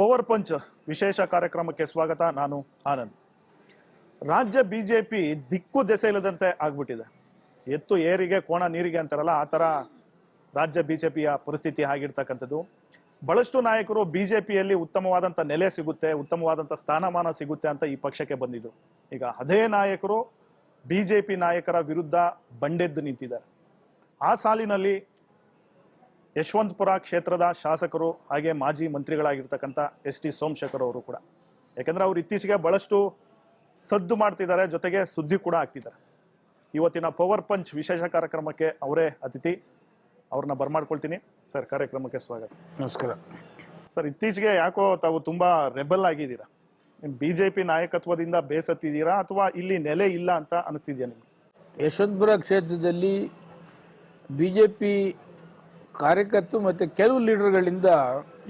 Power punch ವಿಶೇಷ ಕಾರ್ಯಕ್ರಮಕ್ಕೆ ಸ್ವಾಗತ. ನಾನು ಆನಂದ್. ರಾಜ್ಯ ಬಿಜೆಪಿ ದಿಕ್ಕು ದೆಸೆ ಇಲ್ಲದಂತೆ ಆಗ್ಬಿಟ್ಟಿದೆ. ಎತ್ತು ಏರಿಗೆ ಕೋಣ ನೀರಿಗೆ ಅಂತಾರಲ್ಲ, ಆ ತರ ರಾಜ್ಯ ಬಿಜೆಪಿಯ ಪರಿಸ್ಥಿತಿ ಆಗಿರ್ತಕ್ಕಂಥದ್ದು. ಬಹಳಷ್ಟು ನಾಯಕರು ಬಿಜೆಪಿಯಲ್ಲಿ ಉತ್ತಮವಾದಂಥ ನೆಲೆ ಸಿಗುತ್ತೆ, ಉತ್ತಮವಾದಂಥ ಸ್ಥಾನಮಾನ ಸಿಗುತ್ತೆ ಅಂತ ಈ ಪಕ್ಷಕ್ಕೆ ಬಂದಿದ್ರು. ಈಗ ಅದೇ ನಾಯಕರು ಬಿಜೆಪಿ ನಾಯಕರ ವಿರುದ್ಧ ಬಂಡೆದ್ದು ನಿಂತಿದ್ದಾರೆ. ಆ ಸಾಲಿನಲ್ಲಿ ಯಶವಂತಪುರ ಕ್ಷೇತ್ರದ ಶಾಸಕರು ಹಾಗೆ ಮಾಜಿ ಮಂತ್ರಿಗಳಾಗಿರ್ತಕ್ಕಂಥ ಎಸ್.ಟಿ. ಸೋಮಶೇಖರ್ ಅವರು ಕೂಡ. ಯಾಕಂದ್ರೆ ಅವ್ರು ಇತ್ತೀಚೆಗೆ ಬಹಳಷ್ಟು ಸದ್ದು ಮಾಡ್ತಿದ್ದಾರೆ, ಜೊತೆಗೆ ಸುದ್ದಿ ಕೂಡ ಆಗ್ತಿದ್ದಾರೆ. ಇವತ್ತಿನ ಪವರ್ ಪಂಚ್ ವಿಶೇಷ ಕಾರ್ಯಕ್ರಮಕ್ಕೆ ಅವರೇ ಅತಿಥಿ. ಅವ್ರನ್ನ ಬರ್ಮಾಡ್ಕೊಳ್ತೀನಿ. ಸರ್, ಕಾರ್ಯಕ್ರಮಕ್ಕೆ ಸ್ವಾಗತ. ನಮಸ್ಕಾರ ಸರ್. ಇತ್ತೀಚೆಗೆ ಯಾಕೋ ತಾವು ತುಂಬಾ ರೆಬಲ್ ಆಗಿದ್ದೀರಾ? ಬಿಜೆಪಿ ನಾಯಕತ್ವದಿಂದ ಬೇಸತ್ತಿದ್ದೀರಾ ಅಥವಾ ಇಲ್ಲಿ ನೆಲೆ ಇಲ್ಲ ಅಂತ ಅನಿಸ್ತಿದ್ಯಾ ನಿಮ್ಗೆ? ಯಶವಂತಪುರ ಕ್ಷೇತ್ರದಲ್ಲಿ ಬಿಜೆಪಿ ಕಾರ್ಯಕರ್ತರು ಮತ್ತು ಕೆಲವು ಲೀಡರ್ಗಳಿಂದ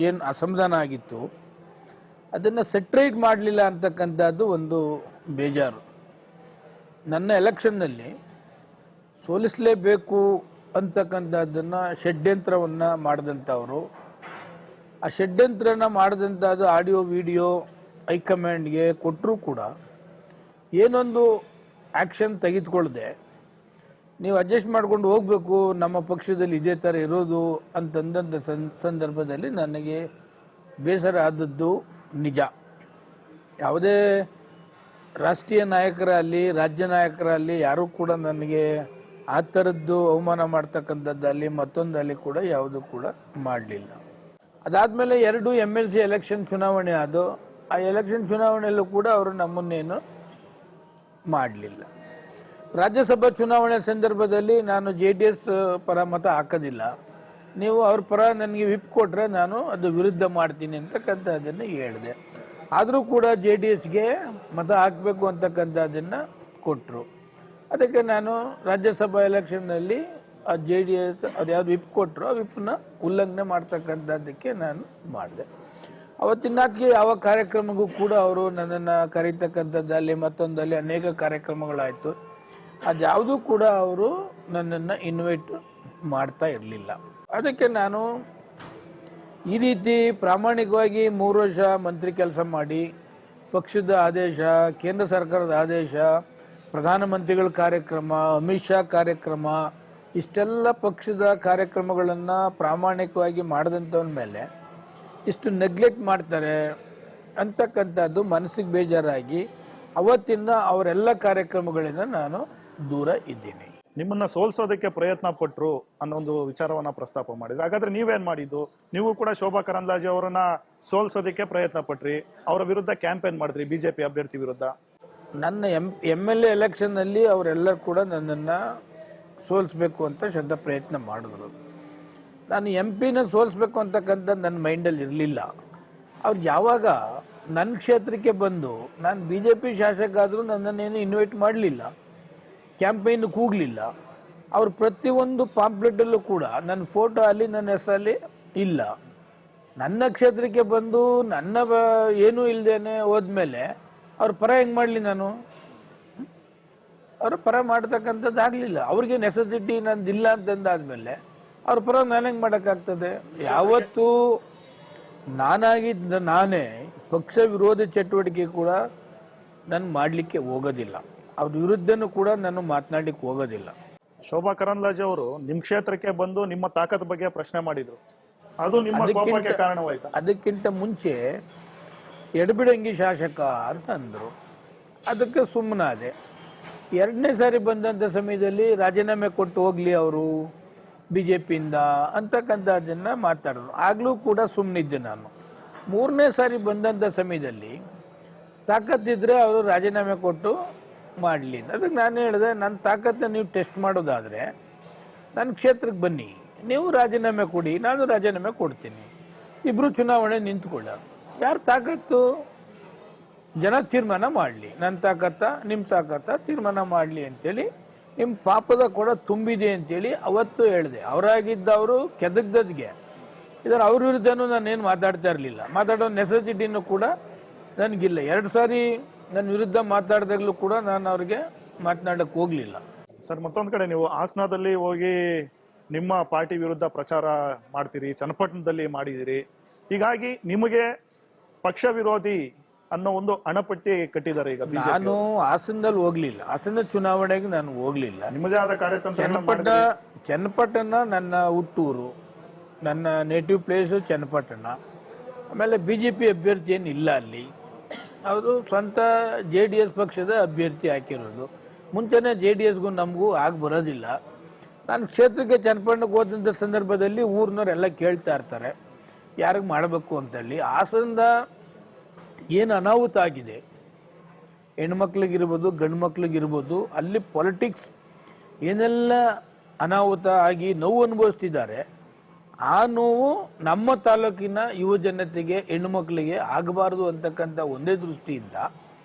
ಏನು ಅಸಮಾಧಾನ ಆಗಿತ್ತು, ಅದನ್ನು ಸೆಟ್ರೇಟ್ ಮಾಡಲಿಲ್ಲ ಅಂತಕ್ಕಂಥದ್ದು ಒಂದು ಬೇಜಾರು. ನನ್ನ ಎಲೆಕ್ಷನ್ನಲ್ಲಿ ಸೋಲಿಸಲೇಬೇಕು ಅಂತಕ್ಕಂಥದ್ದನ್ನು ಷಡ್ಯಂತ್ರವನ್ನು ಮಾಡಿದಂಥವರು, ಆ ಷಡ್ಯಂತ್ರನ ಮಾಡಿದಂಥದ್ದು ಆಡಿಯೋ ವಿಡಿಯೋ ಹೈಕಮಾಂಡ್ಗೆ ಕೊಟ್ಟರೂ ಕೂಡ ಏನೊಂದು ಆ್ಯಕ್ಷನ್ ತೆಗೆದುಕೊಳ್ಳದೆ ನೀವು ಅಡ್ಜಸ್ಟ್ ಮಾಡ್ಕೊಂಡು ಹೋಗಬೇಕು, ನಮ್ಮ ಪಕ್ಷದಲ್ಲಿ ಇದೇ ಥರ ಇರೋದು ಅಂತಂದಂಥ ಸಂದರ್ಭದಲ್ಲಿ ನನಗೆ ಬೇಸರ ಆದದ್ದು ನಿಜ. ಯಾವುದೇ ರಾಷ್ಟ್ರೀಯ ನಾಯಕರಲ್ಲಿ ರಾಜ್ಯ ನಾಯಕರಲ್ಲಿ ಯಾರೂ ಕೂಡ ನನಗೆ ಆ ಥರದ್ದು ಅವಮಾನ ಮಾಡ್ತಕ್ಕಂಥದ್ದಲ್ಲಿ ಮತ್ತೊಂದಲ್ಲಿ ಕೂಡ ಯಾವುದೂ ಕೂಡ ಮಾಡಲಿಲ್ಲ. ಅದಾದಮೇಲೆ 2 MLC ಎಲೆಕ್ಷನ್ ಚುನಾವಣೆ ಆದವು. ಆ ಎಲೆಕ್ಷನ್ ಚುನಾವಣೆಯಲ್ಲೂ ಕೂಡ ಅವರು ನಮ್ಮನ್ನೇನು ಮಾಡಲಿಲ್ಲ. ರಾಜ್ಯಸಭಾ ಚುನಾವಣೆ ಸಂದರ್ಭದಲ್ಲಿ ನಾನು JDS ಪರ ಮತ ಹಾಕೋದಿಲ್ಲ, ನೀವು ಅವ್ರ ಪರ ನನಗೆ ವಿಪ್ ಕೊಟ್ಟರೆ ನಾನು ಅದು ವಿರುದ್ಧ ಮಾಡ್ತೀನಿ ಅಂತಕ್ಕಂಥದ್ದನ್ನು ಹೇಳಿದೆ. ಆದರೂ ಕೂಡ JDSಗೆ ಮತ ಹಾಕಬೇಕು ಅಂತಕ್ಕಂಥದ್ದನ್ನು ಕೊಟ್ಟರು. ಅದಕ್ಕೆ ನಾನು ರಾಜ್ಯಸಭಾ ಎಲೆಕ್ಷನ್ನಲ್ಲಿ ಆ JDS ಅದು ಯಾವುದು ವಿಪ್ ಕೊಟ್ಟರು, ಆ ವಿಪ್ನ ಉಲ್ಲಂಘನೆ ಮಾಡ್ತಕ್ಕಂಥದ್ದಕ್ಕೆ ನಾನು ಮಾಡಿದೆ. ಅವತ್ತಿನಾದ್ಗೆ ಯಾವ ಕಾರ್ಯಕ್ರಮಕ್ಕೂ ಕೂಡ ಅವರು ನನ್ನನ್ನು ಕರೀತಕ್ಕಂಥದ್ದಲ್ಲಿ ಮತ್ತೊಂದಲ್ಲಿ ಅನೇಕ ಕಾರ್ಯಕ್ರಮಗಳಾಯಿತು. ಅದ್ಯಾವುದೂ ಕೂಡ ಅವರು ನನ್ನನ್ನು ಇನ್ವೈಟ್ ಮಾಡ್ತಾ ಇರಲಿಲ್ಲ. ಅದಕ್ಕೆ ನಾನು ಈ ರೀತಿ ಪ್ರಾಮಾಣಿಕವಾಗಿ 3 ವರ್ಷ ಮಂತ್ರಿ ಕೆಲಸ ಮಾಡಿ, ಪಕ್ಷದ ಆದೇಶ, ಕೇಂದ್ರ ಸರ್ಕಾರದ ಆದೇಶ, ಪ್ರಧಾನಮಂತ್ರಿಗಳ ಕಾರ್ಯಕ್ರಮ, ಅಮಿತ್ ಶಾ ಕಾರ್ಯಕ್ರಮ, ಇಷ್ಟೆಲ್ಲ ಪಕ್ಷದ ಕಾರ್ಯಕ್ರಮಗಳನ್ನು ಪ್ರಾಮಾಣಿಕವಾಗಿ ಮಾಡಿದಂಥವ್ರ ಮೇಲೆ ಇಷ್ಟು ನೆಗ್ಲೆಕ್ಟ್ ಮಾಡ್ತಾರೆ ಅಂತಕ್ಕಂಥದ್ದು ಮನಸ್ಸಿಗೆ ಬೇಜಾರಾಗಿ ಅವತ್ತಿಂದ ಅವರೆಲ್ಲ ಕಾರ್ಯಕ್ರಮಗಳಿಂದ ನಾನು ದೂರ ಇದ್ದೀನಿ. ನಿಮ್ಮನ್ನ ಸೋಲ್ಸೋದಕ್ಕೆ ಪ್ರಯತ್ನ ಪಟ್ರು ಅನ್ನೋ ಒಂದು ವಿಚಾರವನ್ನ ಪ್ರಸ್ತಾಪ ಮಾಡಿದ್ರು. ಹಾಗಾದ್ರೆ ನೀವೇನ್ ಮಾಡಿದ್ದು? ನೀವು ಕೂಡ ಶೋಭಾ ಕರಂದ್ಲಾಜೆ ಅವರನ್ನ ಸೋಲ್ಸೋದಕ್ಕೆ ಪ್ರಯತ್ನ ಪಟ್ರಿ, ಅವರ ವಿರುದ್ಧ ಕ್ಯಾಂಪೇನ್ ಮಾಡಿದ್ರಿ, ಬಿಜೆಪಿ ಅಭ್ಯರ್ಥಿ ವಿರುದ್ಧ. ನನ್ನ MLA ಎಲೆಕ್ಷನ್ನಲ್ಲಿ ಅವರೆಲ್ಲರೂ ಕೂಡ ನನ್ನನ್ನು ಸೋಲಿಸ್ಬೇಕು ಅಂತ ಶ್ರದ್ಧ ಪ್ರಯತ್ನ ಮಾಡಿದ್ರು. ನಾನು MP ಸೋಲಿಸ್ಬೇಕು ಅಂತಕ್ಕಂಥ ನನ್ನ ಮೈಂಡಲ್ಲಿ ಇರಲಿಲ್ಲ. ಅವ್ರು ಯಾವಾಗ ನನ್ನ ಕ್ಷೇತ್ರಕ್ಕೆ ಬಂದು ನಾನು BJP ಶಾಸಕ ಆದರೂ ನನ್ನನ್ನೇನು ಇನ್ವೈಟ್ ಮಾಡಲಿಲ್ಲ, ಕ್ಯಾಂಪೇನ್ ಕೂಗಲಿಲ್ಲ. ಅವ್ರು ಪ್ರತಿಯೊಂದು ಪಾಂಪ್ಲೆಟಲ್ಲೂ ಕೂಡ ನನ್ನ ಫೋಟೋ ಅಲ್ಲಿ ನನ್ನ ಹೆಸರಲ್ಲಿ ಇಲ್ಲ. ನನ್ನ ಕ್ಷೇತ್ರಕ್ಕೆ ಬಂದು ನನ್ನ ಏನೂ ಇಲ್ಲದೇನೆ ಹೋದ್ಮೇಲೆ ಅವ್ರ ಪರ ಹೆಂಗೆ ಮಾಡಲಿ? ನಾನು ಅವ್ರ ಪರ ಮಾಡ್ತಕ್ಕಂಥದ್ದು ಆಗಲಿಲ್ಲ. ಅವ್ರಿಗೆ ನೆಸೆಸಿಟಿ ನಂದಿಲ್ಲ ಅಂತಂದಾದ್ಮೇಲೆ ಅವ್ರ ಪರ ನಾನು ಹೆಂಗೆ ಮಾಡೋಕ್ಕಾಗ್ತದೆ? ಯಾವತ್ತೂ ನಾನಾಗಿದ್ದ ನಾನೇ ಪಕ್ಷ ವಿರೋಧಿ ಚಟುವಟಿಕೆ ಕೂಡ ನಾನು ಮಾಡಲಿಕ್ಕೆ ಹೋಗೋದಿಲ್ಲ, ಅವ್ರ ವಿರುದ್ಧನೂ ಕೂಡ ನಾನು ಮಾತನಾಡಲಿಕ್ಕೆ ಹೋಗೋದಿಲ್ಲ. ಶೋಭಾ ಕರಂದ್ಲಾಜೆ ಅವರು ನಿಮ್ಮ ಕ್ಷೇತ್ರಕ್ಕೆ ಬಂದು ನಿಮ್ಮ ತಾಕತ್ ಬಗ್ಗೆ ಪ್ರಶ್ನೆ ಮಾಡಿದ್ರು, ಅದು ನಿಮ್ಮ ಕೋಪಕ್ಕೆ ಕಾರಣವಾಯ್ತು. ಅದಕ್ಕಿಂತ ಮುಂಚೆ ಎಡಬಿಡಂಗಿ ಶಾಸಕ ಅಂತ ಅಂದರು, ಅದಕ್ಕೆ ಸುಮ್ಮನಾದೆ. 2ನೇ ಸಾರಿ ಬಂದಂಥ ಸಮಯದಲ್ಲಿ ರಾಜೀನಾಮೆ ಕೊಟ್ಟು ಹೋಗ್ಲಿ ಅವರು BJPಯಿಂದ ಅಂತಕ್ಕಂಥದ್ದನ್ನು ಮಾತಾಡಿದ್ರು. ಆಗಲೂ ಕೂಡ ಸುಮ್ಮನಿದ್ದೆ ನಾನು. 3ನೇ ಸಾರಿ ಬಂದಂಥ ಸಮಯದಲ್ಲಿ ತಾಕತ್ತಿದ್ರೆ ಅವರು ರಾಜೀನಾಮೆ ಕೊಟ್ಟು ಮಾಡಲಿ. ಅದಕ್ಕೆ ನಾನು ಹೇಳಿದೆ, ನನ್ನ ತಾಕತ್ತನ್ನು ನೀವು ಟೆಸ್ಟ್ ಮಾಡೋದಾದರೆ ನನ್ನ ಕ್ಷೇತ್ರಕ್ಕೆ ಬನ್ನಿ, ನೀವು ರಾಜೀನಾಮೆ ಕೊಡಿ, ನಾನು ರಾಜೀನಾಮೆ ಕೊಡ್ತೀನಿ, ಇಬ್ಬರು ಚುನಾವಣೆ ನಿಂತ್ಕೊಳ್ಳ. ಯಾರು ತಾಕತ್ತು ಜನ ತೀರ್ಮಾನ ಮಾಡಲಿ, ನನ್ನ ತಾಕತ್ತ ನಿಮ್ಮ ತಾಕತ್ತ ತೀರ್ಮಾನ ಮಾಡಲಿ ಅಂತೇಳಿ, ನಿಮ್ಮ ಪಾಪದ ಕೊಡ ತುಂಬಿದೆ ಅಂತೇಳಿ ಅವತ್ತು ಹೇಳಿದೆ. ಅವರಾಗಿದ್ದವರು ಕೆದಗ್ದದ್ಗೆ ಇದರ ಅವ್ರ ವಿರುದ್ಧನೂ ನಾನೇನು ಮಾತಾಡ್ತಾ ಇರಲಿಲ್ಲ, ಮಾತಾಡೋ ನೆಸೆಸಿಟಿನೂ ಕೂಡ ನನಗಿಲ್ಲ. 2 ಸಾರಿ ನನ್ನ ವಿರುದ್ಧ ಮಾತಾಡಿದಾಗಲೂ ಕೂಡ ನಾನು ಅವ್ರಿಗೆ ಮಾತನಾಡಕ್ಕೆ ಹೋಗಲಿಲ್ಲ. ಸರ್, ಮತ್ತೊಂದು ಕಡೆ ನೀವು ಹಾಸನದಲ್ಲಿ ಹೋಗಿ ನಿಮ್ಮ ಪಾರ್ಟಿ ವಿರುದ್ಧ ಪ್ರಚಾರ ಮಾಡ್ತೀರಿ, ಚನ್ನಪಟ್ಟಣದಲ್ಲಿ ಮಾಡಿದಿರಿ. ಹೀಗಾಗಿ ನಿಮಗೆ ಪಕ್ಷ ವಿರೋಧಿ ಅನ್ನೋ ಒಂದು ಹಣಪಟ್ಟಿ ಕಟ್ಟಿದ್ದಾರೆ ಈಗ ಬಿಜೆಪಿ. ನಾನು ಹಾಸನದಲ್ಲಿ ಹೋಗ್ಲಿಲ್ಲ, ಹಾಸನ ಚುನಾವಣೆಗೆ ನಾನು ಹೋಗ್ಲಿಲ್ಲ. ನಿಮ್ಮದೇ ಆದ ಕಾರ್ಯತಂತ್ರ. ಚನ್ನಪಟ್ಟಣ ನನ್ನ ಹುಟ್ಟೂರು, ನನ್ನ ನೇಟಿವ್ ಪ್ಲೇಸು ಚನ್ನಪಟ್ಟಣ. ಆಮೇಲೆ BJP ಅಭ್ಯರ್ಥಿ ಏನಿಲ್ಲ ಅಲ್ಲಿ, ಅವರು ಸ್ವಂತ JDS ಪಕ್ಷದ ಅಭ್ಯರ್ಥಿ ಹಾಕಿರೋದು. ಮುಂಚೆನೇ JDSಗೂ ನಮಗೂ ಆಗಿ ಬರೋದಿಲ್ಲ. ನಾನು ಕ್ಷೇತ್ರಕ್ಕೆ ಚನ್ನಪಟ್ಟಣಕ್ಕೆ ಹೋದಂಥ ಸಂದರ್ಭದಲ್ಲಿ ಊರಿನವರೆಲ್ಲ ಕೇಳ್ತಾ ಇರ್ತಾರೆ ಯಾರಿಗೆ ಮಾಡಬೇಕು ಅಂತೇಳಿ. ಹಾಸನದ ಏನು ಅನಾಹುತ ಆಗಿದೆ, ಹೆಣ್ಮಕ್ಳಿಗಿರ್ಬೋದು ಗಂಡು ಮಕ್ಳಿಗಿರ್ಬೋದು, ಅಲ್ಲಿ ಪೊಲಿಟಿಕ್ಸ್ ಏನೆಲ್ಲ ಅನಾಹುತ ಆಗಿ ನೋವು ಅನುಭವಿಸ್ತಿದ್ದಾರೆ, ಆ ನೋವು ನಮ್ಮ ತಾಲೂಕಿನ ಯುವ ಜನತೆಗೆ ಹೆಣ್ಣುಮಕ್ಳಿಗೆ ಆಗಬಾರ್ದು ಅಂತಕ್ಕಂಥ ಒಂದೇ ದೃಷ್ಟಿಯಿಂದ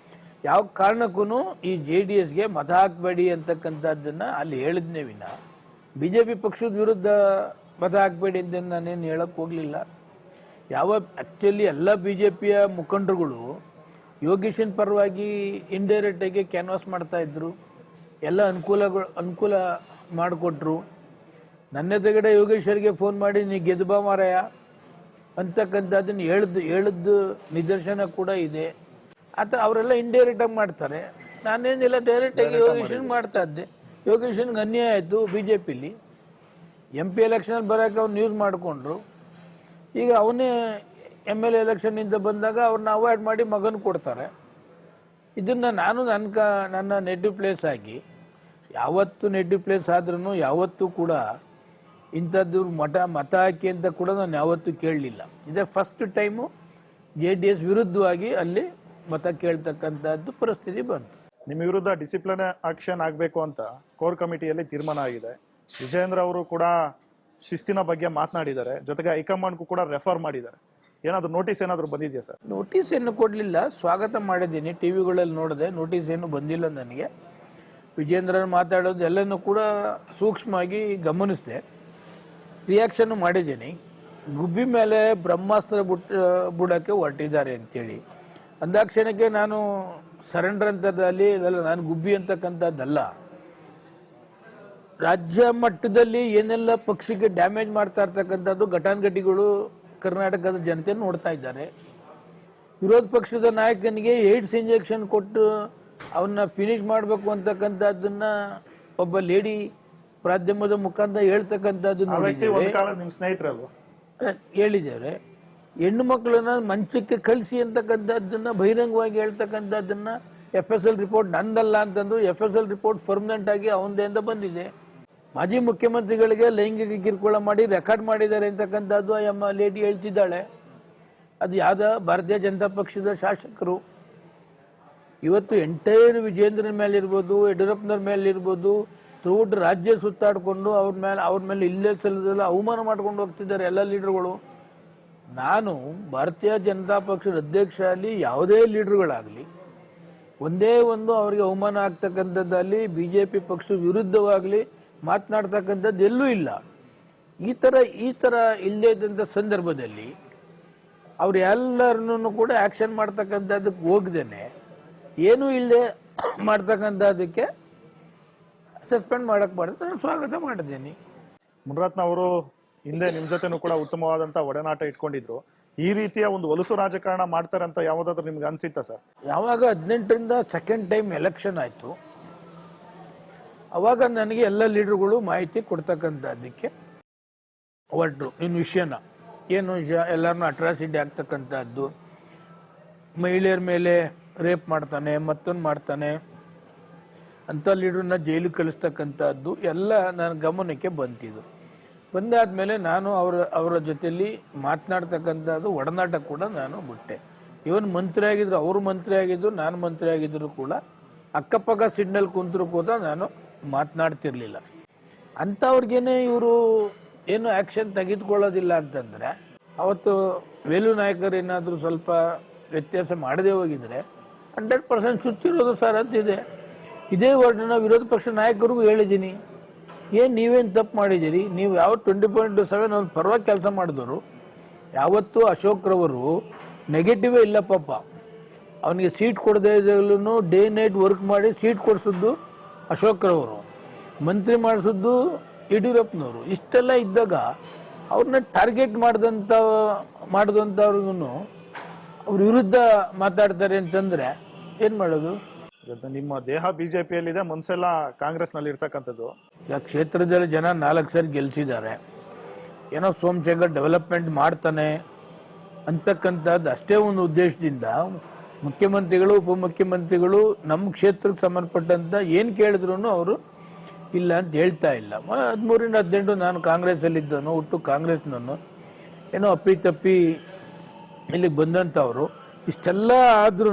ಯಾವ ಕಾರಣಕ್ಕೂ ಈ JDSಗೆ ಮತ ಹಾಕಬೇಡಿ ಅಂತಕ್ಕಂಥದ್ದನ್ನು ಅಲ್ಲಿ ಹೇಳಿದ್ನೇ ವಿನ BJP ಪಕ್ಷದ ವಿರುದ್ಧ ಮತ ಹಾಕಬೇಡಿ ಅಂತ ನಾನೇನು ಹೇಳಕ್ಕೆ ಹೋಗಲಿಲ್ಲ. ಆ್ಯಕ್ಚುಲಿ ಎಲ್ಲ BJPಯ ಮುಖಂಡರುಗಳು ಯೋಗೇಶನ್ ಪರವಾಗಿ ಇಂಡೈರೆಕ್ಟಾಗಿ ಕ್ಯಾನ್ವಾಸ್ ಮಾಡ್ತಾ ಇದ್ರು, ಎಲ್ಲ ಅನುಕೂಲ ಮಾಡಿಕೊಟ್ರು. ನನ್ನ ಎದುರುಗಡೆ ಯೋಗೇಶ್ವರಿಗೆ ಫೋನ್ ಮಾಡಿ ನೀ ಗೆದ್ಬಾ ಮಾರಾಯ ಅಂತಕ್ಕಂಥದ್ದನ್ನು ಹೇಳಿದ್ದು ನಿದರ್ಶನ ಕೂಡ ಇದೆ. ಅವರೆಲ್ಲ ಇಂಡೈರೆಕ್ಟಾಗಿ ಮಾಡ್ತಾರೆ, ನಾನೇನಿಲ್ಲ ಡೈರೆಕ್ಟಾಗಿ ಯೋಗೇಶನ್ ಮಾಡ್ತಾ ಇದ್ದೆ. ಯೋಗೇಶನ್ಗೆ ಅನ್ಯಾಯ ಆಯಿತು BJPಲಿ, MP ಎಲೆಕ್ಷನಲ್ಲಿ ಬರೋಕೆ ಅವ್ನು ಯೂಸ್ ಮಾಡಿಕೊಂಡ್ರು. ಈಗ ಅವನೇ MLA ಎಲೆಕ್ಷನ್ನಿಂದ ಬಂದಾಗ ಅವ್ರನ್ನ ಅವಾಯ್ಡ್ ಮಾಡಿ ಮಗನ ಕೊಡ್ತಾರೆ. ಇದನ್ನು ನಾನು ನನ್ನ ನೇಟಿವ್ ಪ್ಲೇಸ್ ಆಗಿ ಯಾವತ್ತು ನೇಟಿವ್ ಪ್ಲೇಸ್ ಆದ್ರೂ ಯಾವತ್ತೂ ಕೂಡ ಇಂಥದ್ದು ಮತ ಹಾಕಿ ಅಂತ ಕೂಡ ನಾನು ಯಾವತ್ತೂ ಕೇಳಲಿಲ್ಲ. ಇದೇ ಫಸ್ಟ್ ಟೈಮು JDS ವಿರುದ್ಧವಾಗಿ ಅಲ್ಲಿ ಮತ ಕೇಳ್ತಕ್ಕಂಥದ್ದು ಪರಿಸ್ಥಿತಿ ಬಂತು. ನಿಮ್ಮ ವಿರುದ್ಧ ಡಿಸಿಪ್ಲಿನ್ ಆಕ್ಷನ್ ಆಗಬೇಕು ಅಂತ ಕೋರ್ ಕಮಿಟಿಯಲ್ಲಿ ತೀರ್ಮಾನ ಆಗಿದೆ. ವಿಜಯೇಂದ್ರ ಅವರು ಕೂಡ ಶಿಸ್ತಿನ ಬಗ್ಗೆ ಮಾತನಾಡಿದ್ದಾರೆ, ಜೊತೆಗೆ ಹೈಕಮಾಂಡ್ಗೂ ಕೂಡ ರೆಫರ್ ಮಾಡಿದ್ದಾರೆ. ಏನಾದರೂ ನೋಟಿಸ್ ಏನಾದರೂ ಬಂದಿದೆಯಾ ಸರ್? ನೋಟಿಸ್ ಏನು ಕೊಡಲಿಲ್ಲ, ಸ್ವಾಗತ ಮಾಡಿದ್ದೀನಿ, ಟಿವಿಗಳಲ್ಲಿ ನೋಡಿದೆ, ನೋಟಿಸ್ ಏನು ಬಂದಿಲ್ಲ ನನಗೆ. ವಿಜೇಂದ್ರ ಮಾತಾಡೋದು ಎಲ್ಲನೂ ಕೂಡ ಸೂಕ್ಷ್ಮವಾಗಿ ಗಮನಿಸಿದೆ, ರಿಯಾಕ್ಷನ್ನು ಮಾಡಿದ್ದೀನಿ. ಗುಬ್ಬಿ ಮೇಲೆ ಬ್ರಹ್ಮಾಸ್ತ್ರ ಬಿಡೋಕ್ಕೆ ಹೊರಟಿದ್ದಾರೆ ಅಂತೇಳಿ ಅಂದಾಕ್ಷಣಕ್ಕೆ ನಾನು ಸರೆಂಡರ್ ಅಂತದಲ್ಲಿ ಇದಲ್ಲ, ನಾನು ಗುಬ್ಬಿ ಅಂತಕ್ಕಂಥದ್ದಲ್ಲ. ರಾಜ್ಯ ಮಟ್ಟದಲ್ಲಿ ಏನೆಲ್ಲ ಪಕ್ಷಕ್ಕೆ ಡ್ಯಾಮೇಜ್ ಮಾಡ್ತಾ ಇರ್ತಕ್ಕಂಥದ್ದು ಘಟಾನುಘಟಿಗಳು ಕರ್ನಾಟಕದ ಜನತೆ ನೋಡ್ತಾ ಇದ್ದಾರೆ. ವಿರೋಧ ಪಕ್ಷದ ನಾಯಕನಿಗೆ ಏಡ್ಸ್ ಇಂಜೆಕ್ಷನ್ ಕೊಟ್ಟು ಅವನ್ನ ಫಿನಿಶ್ ಮಾಡಬೇಕು ಅಂತಕ್ಕಂಥದ್ದನ್ನ ಒಬ್ಬ ಲೇಡಿ ಮಾಧ್ಯಮದ ಮುಖಾಂತರ ಹೇಳ್ತಕ್ಕಂಥದ್ದು ಹೇಳಿದ್ದಾರೆ. ಹೆಣ್ಣು ಮಕ್ಕಳನ್ನ ಮಂಚಕ್ಕೆ ಕಳಿಸಿ ಅಂತಕ್ಕಂಥದ್ದನ್ನ ಬಹಿರಂಗವಾಗಿ ಹೇಳ್ತಕ್ಕಂಥದ್ದನ್ನ FSL ರಿಪೋರ್ಟ್ ನಂದಲ್ಲ ಅಂತಂದ್ರು. FSL ರಿಪೋರ್ಟ್ ಪರ್ಮನೆಂಟ್ ಆಗಿ ಅವನದೇ ಅಂತ ಬಂದಿದೆ. ಮಾಜಿ ಮುಖ್ಯಮಂತ್ರಿಗಳಿಗೆ ಲೈಂಗಿಕ ಕಿರುಕುಳ ಮಾಡಿ ರೆಕಾರ್ಡ್ ಮಾಡಿದ್ದಾರೆ ಅಂತಕ್ಕಂಥದ್ದು ಅಮ್ಮ ಲೇಡಿ ಹೇಳ್ತಿದ್ದಾಳೆ. ಅದು ಯಾವ್ದ ಭಾರತೀಯ ಜನತಾ ಪಕ್ಷದ ಶಾಸಕರು ಇವತ್ತು ಎಂಟೈರ್ ವಿಜೇಂದ್ರನ ಮೇಲೆ ಇರ್ಬೋದು, ಯಡಿಯೂರಪ್ಪನವ್ರ ಮೇಲೆ ಇರ್ಬೋದು, ಥ್ರೂಟ್ ರಾಜ್ಯ ಸುತ್ತಾಡಿಕೊಂಡು ಅವ್ರ ಮೇಲೆ ಇಲ್ಲೇ ಸಲ್ಲದೆಲ್ಲ ಅವಮಾನ ಮಾಡ್ಕೊಂಡು ಹೋಗ್ತಿದ್ದಾರೆ ಎಲ್ಲ ಲೀಡರ್ಗಳು. ನಾನು ಭಾರತೀಯ ಜನತಾ ಪಕ್ಷದ ಅಧ್ಯಕ್ಷ ಅಲ್ಲಿ ಯಾವುದೇ ಲೀಡರ್ಗಳಾಗಲಿ ಒಂದೇ ಒಂದು ಅವರಿಗೆ ಅವಮಾನ ಆಗ್ತಕ್ಕಂಥದ್ದಲ್ಲಿ BJP ಪಕ್ಷದ ವಿರುದ್ಧವಾಗಲಿ ಮಾತನಾಡ್ತಕ್ಕಂಥದ್ದು ಎಲ್ಲೂ ಇಲ್ಲ. ಈ ಥರ ಇಲ್ಲದೇ ಇದ್ದಂಥ ಸಂದರ್ಭದಲ್ಲಿ ಅವ್ರು ಎಲ್ಲರನ್ನೂ ಕೂಡ ಆ್ಯಕ್ಷನ್ ಮಾಡ್ತಕ್ಕಂಥದ್ದಕ್ಕೆ ಹೋಗ್ದೇನೆ ಏನೂ ಇಲ್ಲದೆ ಮಾಡ್ತಕ್ಕಂಥದ್ದಕ್ಕೆ ಸಸ್ಪೆಂಡ್ ಮಾಡಕ್ಕೆ ಬರುತ್ತೆ. ನಾನು ಸ್ವಾಗತ ಮಾಡಿದ್ದೀನಿ. ಮುನಿರತ್ನ ಅವರು ಹಿಂದೆ ನಿಮ್ಮ ಜೊತೆನೂ ಕೂಡ ಉತ್ತಮವಾದಂಥ ಒಡನಾಟ ಇಟ್ಕೊಂಡಿದ್ರು. ಈ ರೀತಿಯ ಒಂದು ಹೊಲಸು ರಾಜಕಾರಣ ಮಾಡ್ತಾರೆ ಅಂತ ಯಾವುದಾದ್ರೂ ನಿಮ್ಗೆ ಅನ್ಸಿತ್ತಾ ಸರ್? ಯಾವಾಗ 18ರಿಂದ ಸೆಕೆಂಡ್ ಟೈಮ್ ಎಲೆಕ್ಷನ್ ಆಯಿತು ಅವಾಗ ನನಗೆ ಎಲ್ಲ ಲೀಡರ್ಗಳು ಮಾಹಿತಿ ಕೊಡ್ತಕ್ಕಂಥದ್ದಕ್ಕೆ ಹೊರಟರು. ಇನ್ನು ವಿಷಯನ ಏನು ವಿಷಯ, ಎಲ್ಲರನ್ನೂ ಅಟ್ರಾಸಿಟಿ ಆಗ್ತಕ್ಕಂಥದ್ದು, ಮಹಿಳೆಯರ ಮೇಲೆ ರೇಪ್ ಮಾಡ್ತಾನೆ, ಮತ್ತೊಂದು ಮಾಡ್ತಾನೆ ಅಂಥ ಲೀಡ್ರನ್ನ ಜೈಲಿಗೆ ಕಳಿಸ್ತಕ್ಕಂಥದ್ದು ಎಲ್ಲ ನನ್ನ ಗಮನಕ್ಕೆ ಬಂತಿದ್ದು. ಬಂದಾದ್ಮೇಲೆ ನಾನು ಅವರ ಜೊತೆಯಲ್ಲಿ ಮಾತನಾಡ್ತಕ್ಕಂಥದ್ದು ಒಡನಾಟ ಕೂಡ ನಾನು ಬಿಟ್ಟೆ. ಇವನ್ ಮಂತ್ರಿ ಆಗಿದ್ರು, ಅವರು ಮಂತ್ರಿ ಆಗಿದ್ರು, ನಾನು ಮಂತ್ರಿ ಆಗಿದ್ರು ಕೂಡ ಅಕ್ಕಪಕ್ಕ ಸಿಡ್ನಲ್ಲಿ ಕುಂತರು ಕೂಡ ನಾನು ಮಾತನಾಡ್ತಿರ್ಲಿಲ್ಲ. ಅಂಥವ್ರಿಗೇನೆ ಇವರು ಏನು ಆ್ಯಕ್ಷನ್ ತೆಗೆದುಕೊಳ್ಳೋದಿಲ್ಲ ಅಂತಂದರೆ ಅವತ್ತು ವೇಲು ನಾಯಕರು ಏನಾದರೂ ಸ್ವಲ್ಪ ವ್ಯತ್ಯಾಸ ಮಾಡದೇ ಹೋಗಿದ್ರೆ 100% ಸುತ್ತಿರೋದು ಸರ್ ಅಂತಿದೆ. ಇದೇ ವರ್ಡನ್ನ ವಿರೋಧ ಪಕ್ಷ ನಾಯಕರಿಗೂ ಹೇಳಿದ್ದೀನಿ, ಏನು ನೀವೇನು ತಪ್ಪು ಮಾಡಿದ್ದೀರಿ, ನೀವು ಯಾವ 20.7 ಅವ್ರ ಪರವಾಗಿ ಕೆಲಸ ಮಾಡಿದವರು. ಯಾವತ್ತೂ ಅಶೋಕ್ ರವರು ನೆಗೆಟಿವೇ ಇಲ್ಲ ಪಾಪ. ಅವನಿಗೆ ಸೀಟ್ ಕೊಡದೇ ಇದ್ದಾಗಲೂ ಡೇ ನೈಟ್ ವರ್ಕ್ ಮಾಡಿ ಸೀಟ್ ಕೊಡಿಸಿದ್ದು ಅಶೋಕ್ ರವರು, ಮಂತ್ರಿ ಮಾಡಿಸಿದ್ದು ಯಡಿಯೂರಪ್ಪನವರು. ಇಷ್ಟೆಲ್ಲ ಇದ್ದಾಗ ಅವ್ರನ್ನ ಟಾರ್ಗೆಟ್ ಮಾಡಿದಂಥವ್ರಿಗೂ ಅವ್ರ ವಿರುದ್ಧ ಮಾತಾಡ್ತಾರೆ ಅಂತಂದ್ರೆ ಏನ್ ಮಾಡೋದು? ಇವತ್ತು ನಿಮ್ಮ ದೇಹ ಬಿಜೆಪಿಯಲ್ಲಿದೆ, ಮನ್ಸೆಲ್ಲ ಕಾಂಗ್ರೆಸ್ ನಲ್ಲಿ ಇರ್ತಕ್ಕಂಥದ್ದು. ಈಗ ಕ್ಷೇತ್ರದಲ್ಲಿ ಜನ 4 ಸರಿ ಗೆಲ್ಸಿದ್ದಾರೆ, ಏನೋ ಸೋಮಶೇಖರ್ ಡೆವಲಪ್ಮೆಂಟ್ ಮಾಡ್ತಾನೆ ಅಂತಕ್ಕಂಥದ್ದು ಅಷ್ಟೇ ಒಂದು ಉದ್ದೇಶದಿಂದ ಮುಖ್ಯಮಂತ್ರಿಗಳು ಉಪಮುಖ್ಯಮಂತ್ರಿಗಳು ನಮ್ಮ ಕ್ಷೇತ್ರಕ್ಕೆ ಸಂಬಂಧಪಟ್ಟಂತ ಏನು ಕೇಳಿದ್ರು ಅವರು ಇಲ್ಲ ಅಂತ ಹೇಳ್ತಾ ಇಲ್ಲ. 13ರಿಂದ 18 ನಾನು ಕಾಂಗ್ರೆಸ್ಸಲ್ಲಿದ್ದನು, ಹುಟ್ಟು ಕಾಂಗ್ರೆಸ್ನವನು, ಏನೋ ಅಪ್ಪಿ ಇಲ್ಲಿಗೆ ಬಂದಂಥವ್ರು. ಇಷ್ಟೆಲ್ಲ ಆದ್ರೂ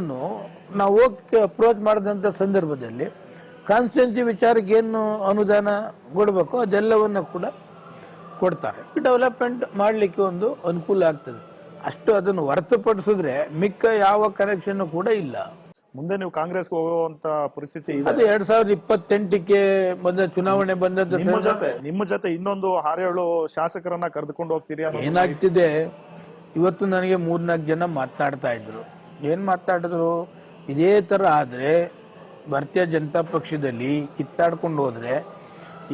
ನಾವು ಹೋಗಿ ಅಪ್ರೋಚ್ ಮಾಡಿದಂಥ ಸಂದರ್ಭದಲ್ಲಿ ಕಾನ್ಸ್ಟಿಟ್ಯೂನ್ಸಿ ವಿಚಾರಕ್ಕೆ ಏನು ಅನುದಾನ ಕೊಡಬೇಕು ಅದೆಲ್ಲವನ್ನು ಕೂಡ ಕೊಡ್ತಾರೆ. ಡೆವಲಪ್ಮೆಂಟ್ ಮಾಡಲಿಕ್ಕೆ ಒಂದು ಅನುಕೂಲ ಆಗ್ತದೆ ಅಷ್ಟು. ಅದನ್ನು ಹೊರತುಪಡಿಸಿದ್ರೆ ಮಿಕ್ಕ ಯಾವ ಕನೆಕ್ಷನ್ ಕೂಡ ಇಲ್ಲ. ಮುಂದೆ ನೀವು ಕಾಂಗ್ರೆಸ್ಗೆ ಹೋಗುವಂತ ಪರಿಸ್ಥಿತಿ ಇದೆ. ಅದು 2028ಕ್ಕೆ ಬಂದ ಚುನಾವಣೆ ಬಂದದ್ದು ನಿಮ್ಮ ಜೊತೆ ಇನ್ನೊಂದು 6-7 ಶಾಸಕರನ್ನ ಕರೆದುಕೊಂಡು ಹೋಗ್ತೀರಿ. ಏನಾಗ್ತಿದೆ ಇವತ್ತು ನನಗೆ 3-4 ಜನ ಮಾತನಾಡ್ತಾ ಇದ್ರು. ಏನ್ ಮಾತಾಡಿದ್ರು, ಇದೇ ತರ ಆದ್ರೆ ಭಾರತೀಯ ಜನತಾ ಪಕ್ಷದಲ್ಲಿ ಕಿತ್ತಾಡ್ಕೊಂಡು ಹೋದ್ರೆ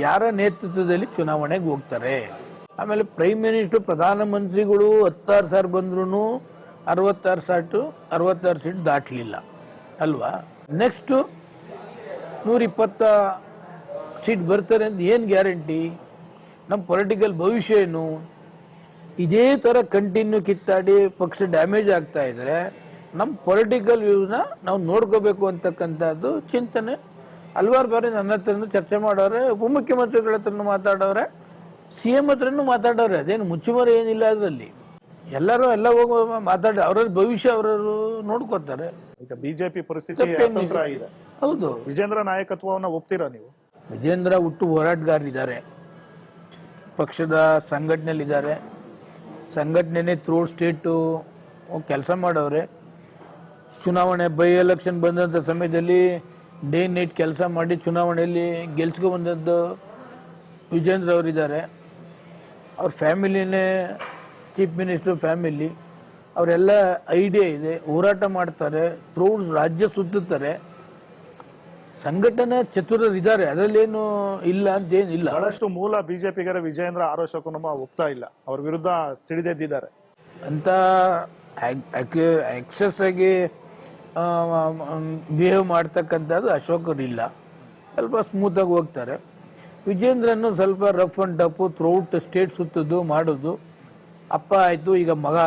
ಯಾರ ನೇತೃತ್ವದಲ್ಲಿ ಚುನಾವಣೆಗೆ ಹೋಗ್ತಾರೆ. ಆಮೇಲೆ ಪ್ರೈಮ್ ಮಿನಿಸ್ಟರ್ ಪ್ರಧಾನಮಂತ್ರಿಗಳು 16 ಸಾರಿ ಬಂದ್ರು 66 ಸೀಟ್ ದಾಟ್ಲಿಲ್ಲ ಅಲ್ವಾ? ನೆಕ್ಸ್ಟ್ 120 ಸೀಟ್ ಬರ್ತಾರೆ ಅಂತ ಏನ್ ಗ್ಯಾರಂಟಿ? ನಮ್ಮ ಪೊಲಿಟಿಕಲ್ ಭವಿಷ್ಯ ಏನು? ಇದೇ ತರ ಕಂಟಿನ್ಯೂ ಕಿತ್ತಾಡಿ ಪಕ್ಷ ಡ್ಯಾಮೇಜ್ ಆಗ್ತಾ ಇದ್ರೆ ನಮ್ಮ ಪೊಲಿಟಿಕಲ್ ವ್ಯೂಸ್ನ ನಾವು ನೋಡ್ಕೋಬೇಕು ಅಂತಕ್ಕಂಥದ್ದು ಚಿಂತನೆ ಹಲವಾರು ಬಾರಿ ನನ್ನ ಹತ್ರನೂ ಚರ್ಚೆ ಮಾಡೋರೆ, ಉಪಮುಖ್ಯಮಂತ್ರಿಗಳ ಹತ್ರನೂ ಮಾತಾಡೋರೆ, CM ಹತ್ರನೂ ಮಾತಾಡೋರೆ. ಅದೇನು ಮುಚ್ಚುಮರೆ ಏನಿಲ್ಲ ಅದರಲ್ಲಿ. ಎಲ್ಲರೂ ಎಲ್ಲ ಹೋಗಿ ಮಾತಾಡಿ ಅವ್ರ ಭವಿಷ್ಯ ಅವರು ನೋಡ್ಕೋತಾರೆ. ಈಗ ಬಿಜೆಪಿ ಪರಿಸ್ಥಿತಿ ಅತಂತ್ರ ಆಗಿದೆ. ಹೌದು. ವಿಜೇಂದ್ರ ನಾಯಕತ್ವವನ್ನು ಒಪ್ತೀರಾ ನೀವು? ವಿಜೇಂದ್ರ ಹುಟ್ಟು ಹೋರಾಟಗಾರರಿದ್ದಾರೆ, ಪಕ್ಷದ ಸಂಘಟನೆಯಲ್ಲಿದ್ದಾರೆ, ಸಂಘಟನೆ ಥ್ರೂ ಸ್ಟೇಟು ಕೆಲಸ ಮಾಡವ್ರೆ. ಚುನಾವಣೆ ಬೈ ಎಲೆಕ್ಷನ್ ಬಂದಂಥ ಸಮಯದಲ್ಲಿ ಡೇ ನೈಟ್ ಕೆಲಸ ಮಾಡಿ ಚುನಾವಣೆಯಲ್ಲಿ ಗೆಲ್ಸ್ಕೊ ಬಂದದ್ದು ವಿಜೇಂದ್ರ ಅವರಿದ್ದಾರೆ. ಅವ್ರ ಫ್ಯಾಮಿಲಿನೇ ಚೀಫ್ ಮಿನಿಸ್ಟರ್ ಫ್ಯಾಮಿಲಿ, ಅವರೆಲ್ಲ ಐಡಿಯಾ ಇದೆ, ಹೋರಾಟ ಮಾಡ್ತಾರೆ, ಥ್ರೂ ರಾಜ್ಯ ಸುತ್ತುತ್ತಾರೆ, ಸಂಘಟನೆ ಚತುರರಿದ್ದಾರೆ, ಅದರಲ್ಲೇನು ಇಲ್ಲ ಅಂತೇನಿಲ್ಲ. ಬಹಳಷ್ಟು ಮೂಲ ಬಿಜೆಪಿಗರ ವಿಜೇಂದ್ರ ಆರೋಪಕ್ಕೂ ಒಪ್ತಾ ಇಲ್ಲ, ಅವ್ರ ವಿರುದ್ಧ ಸಿಡಿದೆದ್ದಿದ್ದಾರೆ ಅಂತ ಎಕ್ಸಸ್ ಆಗಿ ಬಿಹೇವ್ ಮಾಡ್ತಕ್ಕಂಥದ್ದು ಅಶೋಕರಿಲ್ಲ. ಸ್ವಲ್ಪ ಸ್ಮೂತಾಗಿ ಹೋಗ್ತಾರೆ. ವಿಜೇಂದ್ರನ್ನು ಸ್ವಲ್ಪ rough and tough throughout state ಸುತ್ತೋದು ಮಾಡೋದು. ಅಪ್ಪ ಆಯಿತು, ಈಗ ಮಗ,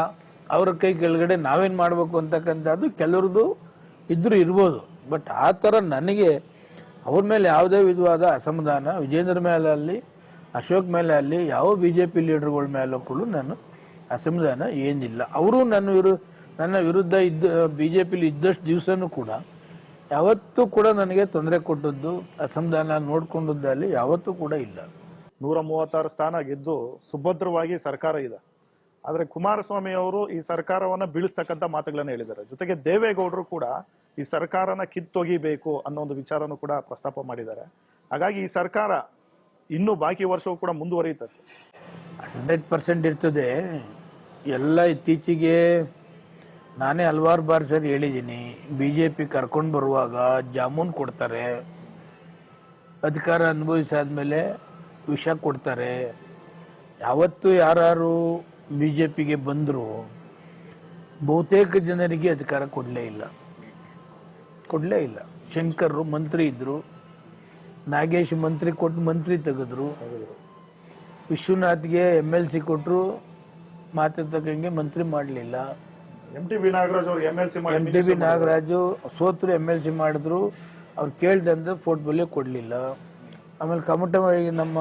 ಅವ್ರ ಕೈ ಕೆಳಗಡೆ ನಾವೇನು ಮಾಡಬೇಕು ಅಂತಕ್ಕಂಥದ್ದು ಕೆಲವ್ರದ್ದು ಇರ್ಬೋದು. ಬಟ್ ಆ ಥರ ನನಗೆ ಅವ್ರ ಮೇಲೆ ಯಾವುದೇ ವಿಧವಾದ ಅಸಮಾಧಾನ ವಿಜೇಂದ್ರ ಮೇಲೆ ಅಲ್ಲಿ ಅಶೋಕ್ ಮೇಲೆ ಅಲ್ಲಿ ಯಾವ BJP ಲೀಡರ್ಗಳ ಮೇಲೂ ಕೂಡ ನಾನು ಅಸಮಾಧಾನ ಏನಿಲ್ಲ. ಅವರು ನನ್ನ ವಿರುದ್ಧ BJPಲಿ ಇದ್ದಷ್ಟು ದಿವಸನೂ ಕೂಡ ಯಾವತ್ತೂ ಕೂಡ ನನಗೆ ತೊಂದರೆ ಕೊಟ್ಟದ್ದು, ಅಸಮಾಧಾನ ನೋಡ್ಕೊಂಡದ್ದಲ್ಲಿ ಯಾವತ್ತೂ ಕೂಡ ಇಲ್ಲ. 136 ಸ್ಥಾನ ಗೆದ್ದು ಸುಭದ್ರವಾಗಿ ಸರ್ಕಾರ ಇದೆ. ಆದ್ರೆ ಕುಮಾರಸ್ವಾಮಿ ಅವರು ಈ ಸರ್ಕಾರವನ್ನ ಬೀಳಿಸ್ತಕ್ಕಂಥ ಮಾತುಗಳನ್ನ ಹೇಳಿದ್ದಾರೆ. ಜೊತೆಗೆ ದೇವೇಗೌಡರು ಕೂಡ ಈ ಸರ್ಕಾರನ ಕಿತ್ತೊಗಿಬೇಕು ಅನ್ನೋ ಒಂದು ವಿಚಾರನೂ ಕೂಡ ಪ್ರಸ್ತಾಪ ಮಾಡಿದ್ದಾರೆ. ಹಾಗಾಗಿ ಈ ಸರ್ಕಾರ ಇನ್ನೂ ಬಾಕಿ ವರ್ಷವೂ ಕೂಡ ಮುಂದುವರಿಯುತ್ತೆ. 100% ಇರ್ತದೆ. ಎಲ್ಲ ಇತ್ತೀಚೆಗೆ ನಾನೇ ಹಲವಾರು ಬಾರಿ ಸರಿ ಹೇಳಿದ್ದೀನಿ, BJP ಕರ್ಕೊಂಡು ಬರುವಾಗ ಜಾಮೂನ್ ಕೊಡ್ತಾರೆ, ಅಧಿಕಾರ ಅನುಭವಿಸಾದ್ಮೇಲೆ ವಿಷ ಕೊಡ್ತಾರೆ. ಯಾವತ್ತು ಯಾರು BJPಗೆ ಬಂದರೂ ಬಹುತೇಕ ಜನರಿಗೆ ಅಧಿಕಾರ ಕೊಡಲೇ ಇಲ್ಲ. ಶಂಕರ್ ಮಂತ್ರಿ ಇದ್ರು, ನಾಗೇಶ್ ಮಂತ್ರಿ ಕೊಟ್ಟು ಮಂತ್ರಿ ತೆಗೆದ್ರು, ವಿಶ್ವನಾಥ್ಗೆ MLC ಕೊಟ್ಟರು, ಮಾತಾಡ್ತಕ್ಕಂಗೆ ಮಂತ್ರಿ ಮಾಡಲಿಲ್ಲ. MTB ನಾಗರಾಜು ಸೋತರು, MLC ಮಾಡಿದ್ರು, ಅವ್ರು ಕೇಳ್ದಂದ್ರೆ ಪೋರ್ಟ್ಫೋಲಿಯೋ ಕೊಡಲಿಲ್ಲ. ಆಮೇಲೆ ಕಮಟವಾಗಿ ನಮ್ಮ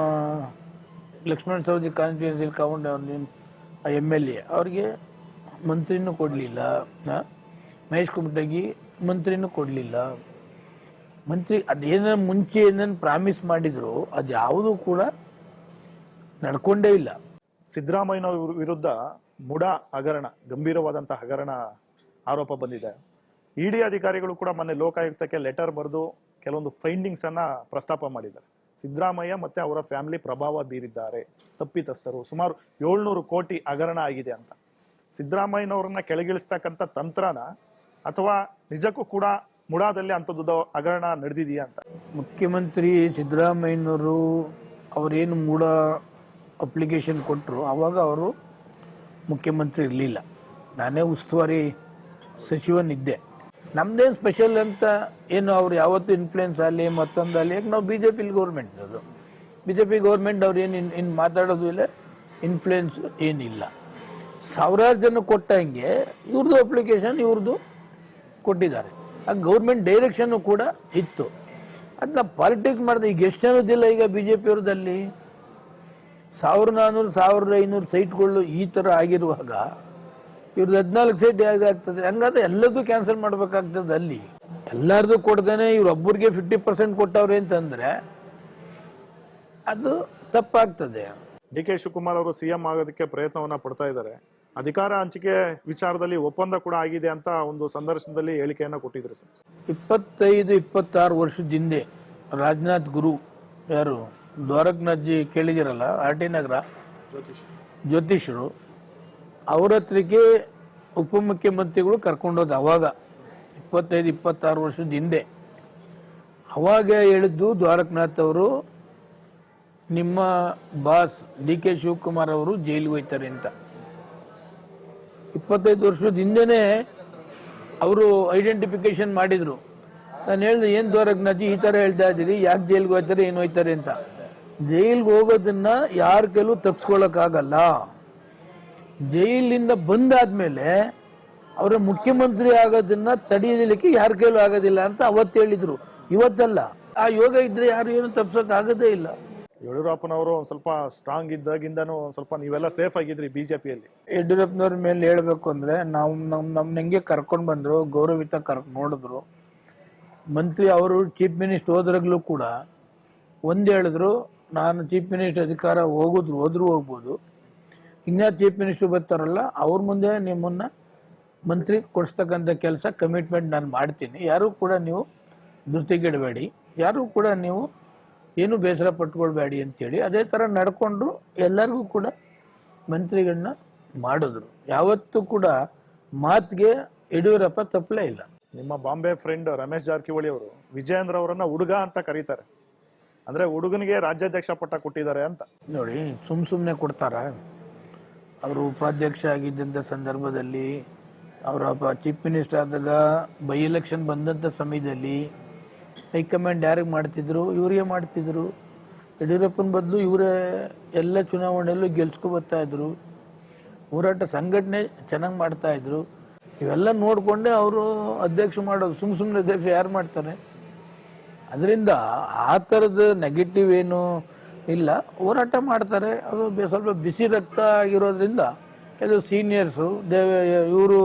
ಲಕ್ಷ್ಮಣ ಸವದಿ ಕಾನ್ಸ್ಟಿಟ್ಯೂನ್ಸಿ ಕಮಟ MLA ಅವ್ರಿಗೆ ಮಂತ್ರಿನೂ ಕೊಡಲಿಲ್ಲ. ಮಹೇಶ್ ಕುಮಟಗಿ ಮಂತ್ರಿನೂ ಕೊಡಲಿಲ್ಲ. ಮಂತ್ರಿ ಅದೇನ ಮುಂಚೆ ಏನೇನು ಪ್ರಾಮಿಸ್ ಮಾಡಿದ್ರು ಅದು ಯಾವುದೂ ಕೂಡ ನಡ್ಕೊಂಡೇ ಇಲ್ಲ. ಸಿದ್ದರಾಮಯ್ಯ ವಿರುದ್ಧ ಮುಡಾ ಹಗರಣ, ಗಂಭೀರವಾದಂತಹ ಹಗರಣ ಆರೋಪ ಬಂದಿದೆ. ED ಅಧಿಕಾರಿಗಳು ಕೂಡ ಮೊನ್ನೆ ಲೋಕಾಯುಕ್ತಕ್ಕೆ ಲೆಟರ್ ಬರೆದು ಕೆಲವೊಂದು ಫೈಂಡಿಂಗ್ಸ್ ಅನ್ನ ಪ್ರಸ್ತಾಪ ಮಾಡಿದ್ದಾರೆ. ಸಿದ್ದರಾಮಯ್ಯ ಮತ್ತೆ ಅವರ ಫ್ಯಾಮಿಲಿ ಪ್ರಭಾವ ಬೀರಿದ್ದಾರೆ, ತಪ್ಪಿತಸ್ಥರು, ಸುಮಾರು 700 ಕೋಟಿ ಹಗರಣ ಆಗಿದೆ ಅಂತ. ಸಿದ್ದರಾಮಯ್ಯನವ್ರನ್ನ ಕೆಳಗಿಳಿಸ್ತಕ್ಕಂಥ ತಂತ್ರನ ಅಥವಾ ನಿಜಕ್ಕೂ ಕೂಡ ಮುಡಾದಲ್ಲಿ ಅಂಥದ್ದು ಹಗರಣ ನಡೆದಿದೆಯಾ ಅಂತ? ಮುಖ್ಯಮಂತ್ರಿ ಸಿದ್ದರಾಮಯ್ಯನವರು ಅವರೇನು ಮೂಡ ಅಪ್ಲಿಕೇಶನ್ ಕೊಟ್ಟರು, ಆವಾಗ ಅವರು ಮುಖ್ಯಮಂತ್ರಿ ಇರಲಿಲ್ಲ. ನಾನೇ ಉಸ್ತುವಾರಿ ಸಚಿವನಿದ್ದೆ. ನಮ್ದೇನು ಸ್ಪೆಷಲ್ ಅಂತ ಏನು ಅವ್ರು ಯಾವತ್ತು ಇನ್ಫ್ಲೂಯೆನ್ಸ್ ಆಗಲಿ ಮತ್ತೊಂದಾಗಲಿ, ಯಾಕೆ ನಾವು ಬಿ ಜೆ ಪಿ ಗೌರ್ಮೆಂಟ್, ಅದು ಬಿ ಜೆ ಪಿ ಗೌರ್ಮೆಂಟ್ ಅವ್ರು ಏನು ಮಾತಾಡೋದು ಇಲ್ಲ, ಇನ್ಫ್ಲೂಯೆನ್ಸ್ ಏನಿಲ್ಲ. ಸಾವಿರಾರು ಜನ ಕೊಟ್ಟಂಗೆ ಇವ್ರದ್ದು ಅಪ್ಲಿಕೇಶನ್ ಇವ್ರದ್ದು ಕೊಟ್ಟಿದ್ದಾರೆ. ಆ ಗೌರ್ಮೆಂಟ್ ಡೈರೆಕ್ಷನ್ನು ಕೂಡ ಇತ್ತು. ಅದನ್ನ ಪಾಲಿಟಿಕ್ಸ್ ಮಾಡಿದೆ. ಈಗ ಎಷ್ಟು ಜನದಿಲ್ಲ ಈಗ ಬಿ ಜೆ ಪಿಯವ್ರದಲ್ಲಿ 1400 1500 ಸೈಟ್ಗಳು ಈ ಥರ ಆಗಿರುವಾಗ ಇವ್ರದ್ದು 14 ಸೈಟ್ ಹೇಗಾಗ್ತದೆ? ಹಂಗಾದ್ರೆ ಎಲ್ಲದೂ ಕ್ಯಾನ್ಸಲ್ ಮಾಡ್ಬೇಕಾಗ್ತದೆ. ಅಲ್ಲಿ ಎಲ್ಲರದು ಕೊಡ್ದೇನೆ ಇವ್ರೊಬ್ಬರಿಗೆ 50% ಕೊಟ್ಟವ್ರೆ ಅಂತಂದ್ರೆ ಅದು ತಪ್ಪಾಗ್ತದೆ. ಡಿ ಕೆ ಶಿವಕುಮಾರ್ ಅವರು ಸಿಎಂ ಆಗೋದಕ್ಕೆ ಪ್ರಯತ್ನವನ್ನ ಪಡ್ತಾ ಇದ್ದಾರೆ. ಅಧಿಕಾರ ಹಂಚಿಕೆ ವಿಚಾರದಲ್ಲಿ ಒಪ್ಪಂದ ಕೂಡ ಆಗಿದೆ ಅಂತ ಒಂದು ಸಂದರ್ಶನದಲ್ಲಿ ಹೇಳಿಕೆಯನ್ನ ಕೊಟ್ಟಿದ್ರು ಸರ್. 25-26 ವರ್ಷದ ಹಿಂದೆ ರಾಜನಾಥ್ ಗುರು, ಯಾರು ದ್ವಾರಕನಾಥ್ಜಿ ಕೇಳಿದಿರಲ್ಲ, ಆರ್ ಟಿ ನಗರ ಜ್ಯೋತಿಷರು, ಅವ್ರ ಹತ್ರಕ್ಕೆ ಉಪಮುಖ್ಯಮಂತ್ರಿಗಳು ಕರ್ಕೊಂಡೋದ. ಅವಾಗ 25-26 ವರ್ಷದ ಹಿಂದೆ ಅವಾಗ ಹೇಳಿದ್ದು ದ್ವಾರಕನಾಥ್ ಅವರು, ನಿಮ್ಮ ಬಾಸ್ ಡಿ ಕೆ ಶಿವಕುಮಾರ್ ಅವರು ಜೈಲಿಗೆ ಹೋಯ್ತಾರೆ ಅಂತ. 25 ವರ್ಷದ ಹಿಂದೆನೆ ಅವರು ಐಡೆಂಟಿಫಿಕೇಶನ್ ಮಾಡಿದ್ರು. ನಾನು ಹೇಳಿದೆ, ಏನು ದ್ವಾರಕನಾಥ್ಜಿ ಈ ಥರ ಹೇಳ್ತಾ ಇದ್ದೀರಿ, ಯಾಕೆ ಜೈಲಿಗೆ ಹೋಗ್ತಾರೆ, ಏನು ಹೋಯ್ತಾರೆ ಅಂತ. ಜೈಲಿಗೆ ಹೋಗೋದನ್ನ ಯಾರ ಕೆಲವು ತಪ್ಪಿಸ್ಕೊಳಕ್ಕಾಗಲ್ಲ. ಜೈಲಿಂದ ಬಂದಾದ್ಮೇಲೆ ಅವರ ಮುಖ್ಯಮಂತ್ರಿ ಆಗೋದನ್ನ ತಡೆಯಲಿಕ್ಕೆ ಯಾರ ಕೈಲೂ ಆಗೋದಿಲ್ಲ ಅಂತ ಅವತ್ತು ಹೇಳಿದ್ರು. ಇವತ್ತಲ್ಲ. ಆ ಯೋಗ ಇದ್ರೆ ಯಾರು ಏನು ತಪ್ಸಕ್ ಆಗೋದೇ ಇಲ್ಲ. ಯಡಿಯೂರಪ್ಪನವರು ಒಂದ್ ಸ್ವಲ್ಪ ಸ್ಟ್ರಾಂಗ್ ಇದ್ದಾಗಿಂದನೂ ಸ್ವಲ್ಪ ನೀವೆಲ್ಲ ಸೇಫ್ ಆಗಿದ್ರಿ ಬಿಜೆಪಿಯಲ್ಲಿ. ಯಡಿಯೂರಪ್ಪನವ್ರ ಮೇಲೆ ಹೇಳ್ಬೇಕು ಅಂದ್ರೆ, ನಾವು ನಮ್ನ ಹೆಂಗೆ ಕರ್ಕೊಂಡು ಬಂದ್ರು, ಗೌರವಿತ ನೋಡಿದ್ರು. ಮಂತ್ರಿ ಅವರು ಚೀಫ್ ಮಿನಿಸ್ಟರ್ ಹೋದ್ರಾಗ್ಲೂ ಕೂಡ ಒಂದ್ ಹೇಳಿದ್ರು, ನಾನು ಚೀಫ್ ಮಿನಿಸ್ಟರ್ ಅಧಿಕಾರ ಹೋದ್ರು ಹೋಗ್ಬೋದು, ಇನ್ಯಾರು ಚೀಫ್ ಮಿನಿಸ್ಟರ್ ಬರ್ತಾರಲ್ಲ ಅವ್ರ ಮುಂದೆ ನಿಮ್ಮನ್ನ ಮಂತ್ರಿ ಕೊಡಿಸ್ತಕ್ಕಂಥ ಕೆಲಸ ಕಮಿಟ್ಮೆಂಟ್ ನಾನು ಮಾಡ್ತೀನಿ, ಯಾರು ಕೂಡ ನೀವು ಧೃತಿಗೆಡಬೇಡಿ, ಯಾರು ಕೂಡ ನೀವು ಏನು ಬೇಸರ ಪಟ್ಕೊಳ್ಬೇಡಿ ಅಂತೇಳಿ ಅದೇ ಥರ ನಡ್ಕೊಂಡು ಎಲ್ಲರಿಗೂ ಕೂಡ ಮಂತ್ರಿಗಳನ್ನ ಮಾಡಿದ್ರು. ಯಾವತ್ತೂ ಕೂಡ ಮಾತಿಗೆ ಯಡಿಯೂರಪ್ಪ ತಪ್ಪಲೇ ಇಲ್ಲ. ನಿಮ್ಮ ಬಾಂಬೆ ಫ್ರೆಂಡ್ ರಮೇಶ್ ಜಾರಕಿಹೊಳಿ ಅವರು ವಿಜಯೇಂದ್ರ ಅವರನ್ನ ಹುಡುಗ ಅಂತ ಕರೀತಾರೆ. ಅಂದ್ರೆ ಹುಡುಗನಿಗೆ ರಾಜ್ಯಾಧ್ಯಕ್ಷ ಪಟ್ಟ ಕೊಟ್ಟಿದ್ದಾರೆ ಅಂತ. ನೋಡಿ, ಸುಮ್ಮನೆ ಕೊಡ್ತಾರ? ಅವರು ಉಪಾಧ್ಯಕ್ಷ ಆಗಿದ್ದಂಥ ಸಂದರ್ಭದಲ್ಲಿ, ಅವರ ಚೀಫ್ ಮಿನಿಸ್ಟರ್ ಆದಾಗ, ಬೈ ಎಲೆಕ್ಷನ್ ಬಂದಂಥ ಸಮಯದಲ್ಲಿ ಹೈಕಮಾಂಡ್ ಯಾರಿಗೆ ಮಾಡ್ತಿದ್ರು? ಇವರಿಗೆ ಮಾಡ್ತಿದ್ರು. ಯಡಿಯೂರಪ್ಪನ ಬದಲು ಇವರೇ ಎಲ್ಲ ಚುನಾವಣೆಯಲ್ಲೂ ಗೆಲ್ಸ್ಕೊ ಬರ್ತಾ ಇದ್ರು. ಹೋರಾಟ ಸಂಘಟನೆ ಚೆನ್ನಾಗಿ ಮಾಡ್ತಾ ಇದ್ರು. ಇವೆಲ್ಲ ನೋಡಿಕೊಂಡೆ ಅವರು ಅಧ್ಯಕ್ಷ ಮಾಡೋದು. ಸುಮ್ಮನೆ ಅಧ್ಯಕ್ಷ ಯಾರು ಮಾಡ್ತಾರೆ? ಅದರಿಂದ ಆ ಥರದ ನೆಗೆಟಿವ್ ಏನು ಇಲ್ಲ, ಹೋರಾಟ ಮಾಡ್ತಾರೆ. ಅದು ಸ್ವಲ್ಪ ಬಿಸಿ ರಕ್ತ ಆಗಿರೋದ್ರಿಂದ ಕೆಲವು ಸೀನಿಯರ್ಸು ಇವರು